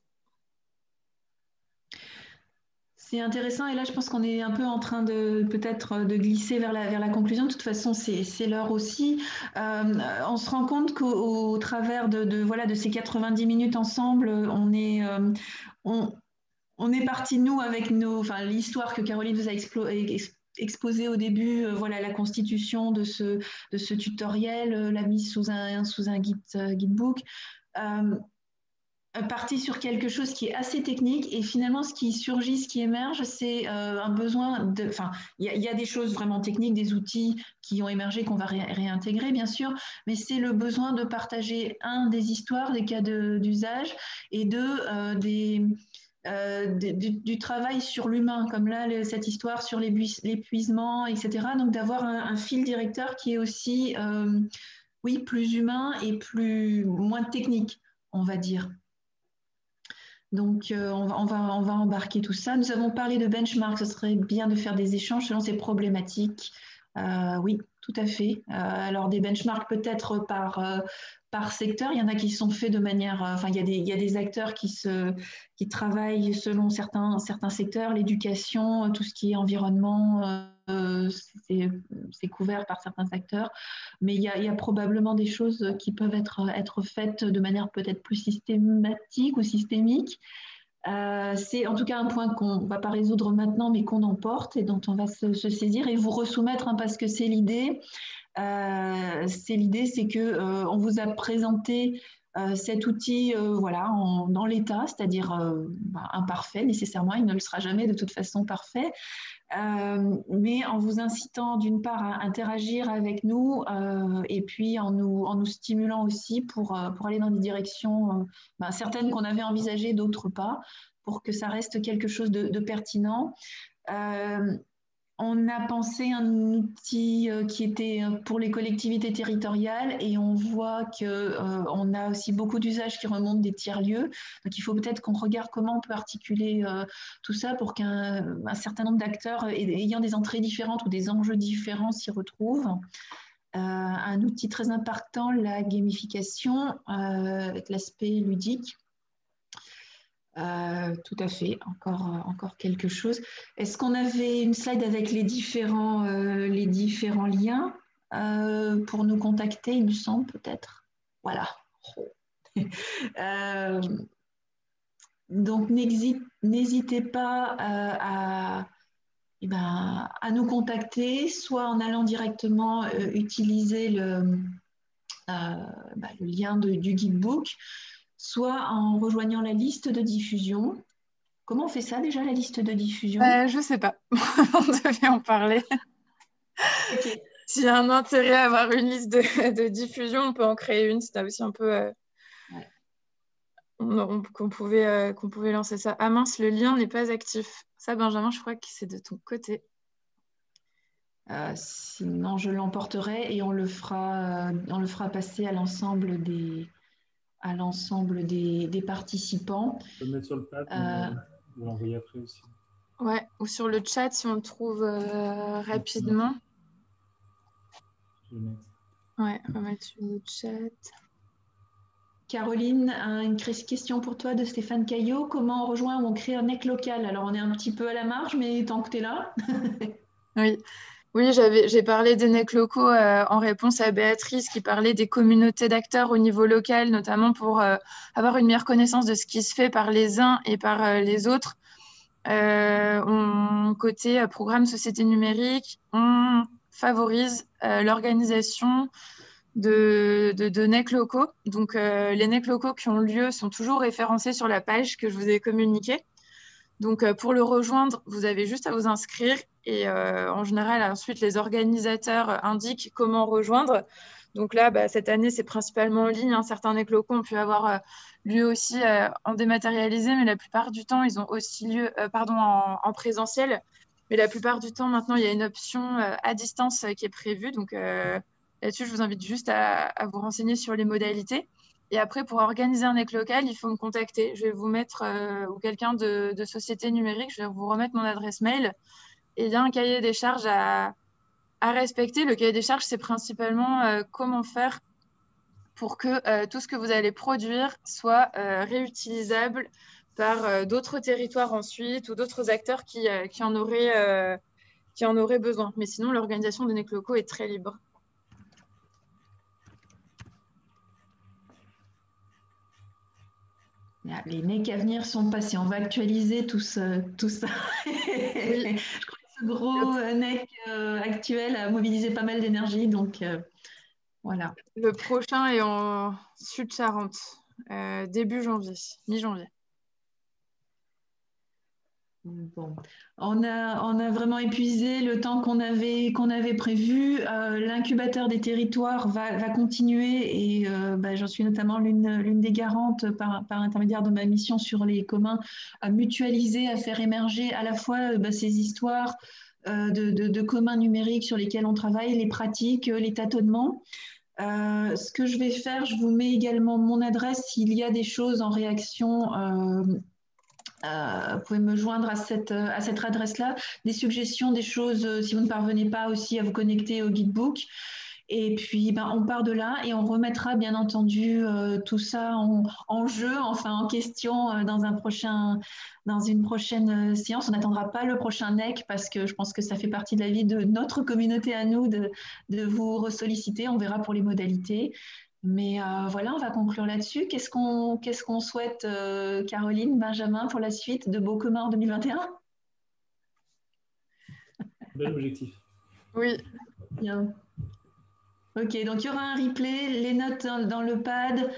C'est intéressant et là je pense qu'on est un peu en train de peut-être de glisser vers la conclusion. De toute façon c'est l'heure aussi. On se rend compte qu'au travers de ces 90 minutes ensemble, on est parti nous avec l'histoire que Caroline vous a exposée au début, la constitution de ce tutoriel, la mise sous un guidebook. Parti sur quelque chose qui est assez technique et finalement ce qui surgit, ce qui émerge, c'est un besoin de... Enfin, il y a des choses vraiment techniques, des outils qui ont émergé qu'on va réintégrer bien sûr, mais c'est le besoin de partager des histoires, des cas d'usage et du travail sur l'humain, comme là cette histoire sur l'épuisement, etc. Donc d'avoir un fil directeur qui est aussi plus humain et moins technique, on va dire. Donc, on va embarquer tout ça. Nous avons parlé de benchmark. Ce serait bien de faire des échanges selon ces problématiques. Oui, tout à fait. Alors, des benchmarks peut-être par secteur. Il y en a qui sont faits de manière... il y a des acteurs qui travaillent selon certains secteurs. L'éducation, tout ce qui est environnement, c'est couvert par certains acteurs. Mais il y a probablement des choses qui peuvent être faites de manière peut-être plus systématique ou systémique. C'est en tout cas un point qu'on ne va pas résoudre maintenant, mais qu'on emporte et dont on va se saisir et vous resoumettre, parce que c'est l'idée. C'est que on vous a présenté cet outil dans l'état, c'est-à-dire imparfait nécessairement, il ne le sera jamais de toute façon parfait, mais en vous incitant d'une part à interagir avec nous et puis en nous stimulant aussi pour aller dans des directions certaines qu'on avait envisagées, d'autres pas, pour que ça reste quelque chose de pertinent. On a pensé un outil qui était pour les collectivités territoriales et on voit qu'on a aussi beaucoup d'usages qui remontent des tiers-lieux. Donc, il faut peut-être qu'on regarde comment on peut articuler tout ça pour qu'un certain nombre d'acteurs ayant des entrées différentes ou des enjeux différents s'y retrouvent. Un outil très important, la gamification, avec l'aspect ludique. Tout à fait, encore quelque chose. Est-ce qu'on avait une slide avec les différents liens pour nous contacter, il me semble, peut-être. Voilà. Donc, n'hésitez pas à nous contacter, soit en allant directement utiliser le lien du guidebook, soit en rejoignant la liste de diffusion. Comment on fait ça déjà, la liste de diffusion? Je ne sais pas. On devait en parler. Okay. S'il y a un intérêt à avoir une liste de diffusion, on peut en créer une. C'était aussi un peu... qu'on pouvait lancer ça. Ah mince, le lien n'est pas actif. Ça, Benjamin, je crois que c'est de ton côté. Sinon, je l'emporterai et on le fera passer à l'ensemble des participants. On peut le mettre sur le pad, ou l'envoyer après aussi. Ouais, ou sur le chat si on le trouve rapidement. Je vais le mettre. Ouais, remettre sur le chat. Caroline, une question pour toi de Stéphane Caillot. Comment on rejoint ou on crée un NEC local? Alors, on est un petit peu à la marge, mais tant que tu es là. Oui, j'ai parlé des NEC locaux en réponse à Béatrice qui parlait des communautés d'acteurs au niveau local, notamment pour avoir une meilleure connaissance de ce qui se fait par les uns et par les autres. Côté programme société numérique, on favorise l'organisation de NEC locaux. Donc, les NEC locaux qui ont lieu sont toujours référencés sur la page que je vous ai communiquée. Donc, pour le rejoindre, vous avez juste à vous inscrire et en général, ensuite, les organisateurs indiquent comment rejoindre. Donc là, cette année, c'est principalement en ligne. Certains NEC locaux ont pu avoir lieu aussi en dématérialisé, mais la plupart du temps, ils ont aussi lieu en présentiel. Mais la plupart du temps, maintenant, il y a une option à distance qui est prévue. Donc là-dessus, je vous invite juste à vous renseigner sur les modalités. Et après, pour organiser un NEC local, il faut me contacter. Je vais vous mettre, ou quelqu'un de société numérique, je vais vous remettre mon adresse mail. Et il y a un cahier des charges à respecter. Le cahier des charges, c'est principalement comment faire pour que tout ce que vous allez produire soit réutilisable par d'autres territoires ensuite ou d'autres acteurs qui en auraient besoin. Mais sinon, l'organisation des NEC locaux est très libre. Les NEC à venir sont passés. On va actualiser tout ça. Oui. Je crois que ce gros NEC actuel a mobilisé pas mal d'énergie. Donc, voilà. Le prochain est en Sud-Charente, début janvier, mi-janvier. Bon, on a vraiment épuisé le temps qu'on avait prévu. L'incubateur des territoires va continuer et j'en suis notamment l'une des garantes par intermédiaire de ma mission sur les communs à mutualiser, à faire émerger à la fois ces histoires de communs numériques sur lesquels on travaille, les pratiques, les tâtonnements. Ce que je vais faire, je vous mets également mon adresse s'il y a des choses en réaction. Vous pouvez me joindre à cette adresse-là, des suggestions, des choses, si vous ne parvenez pas aussi à vous connecter au guidebook. Et puis, on part de là et on remettra bien entendu tout ça en jeu, enfin en question dans une prochaine séance. On n'attendra pas le prochain NEC parce que je pense que ça fait partie de la vie de notre communauté à nous de vous ressolliciter. On verra pour les modalités. Mais voilà, on va conclure là-dessus. Qu'est-ce qu'on souhaite, Caroline, Benjamin, pour la suite de Beaux communs en 2021? Bel objectif. Oui. Bien. Ok, donc il y aura un replay, les notes dans le pad.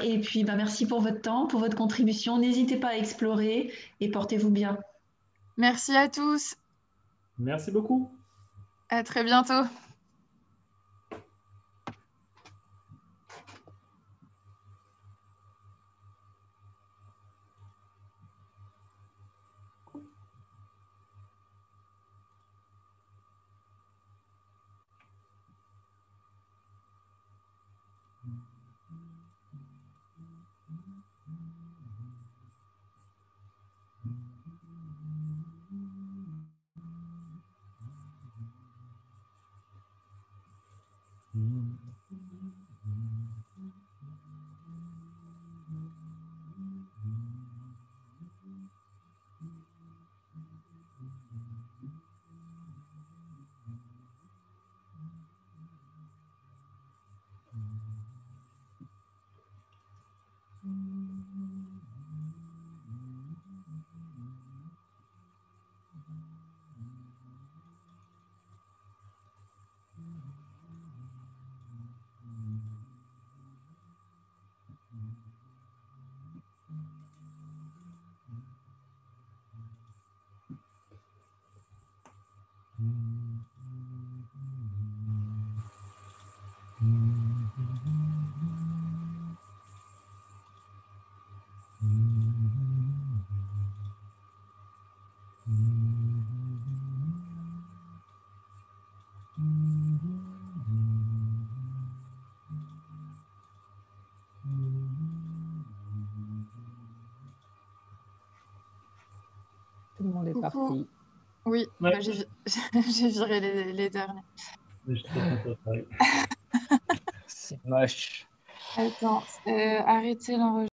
Et puis, merci pour votre temps, pour votre contribution. N'hésitez pas à explorer et portez-vous bien. Merci à tous. Merci beaucoup. À très bientôt. Tout le monde est parti. Oui, Ouais. j'ai viré les derniers. Je te comprends. C'est moche. Attends, arrêtez l'enregistrement.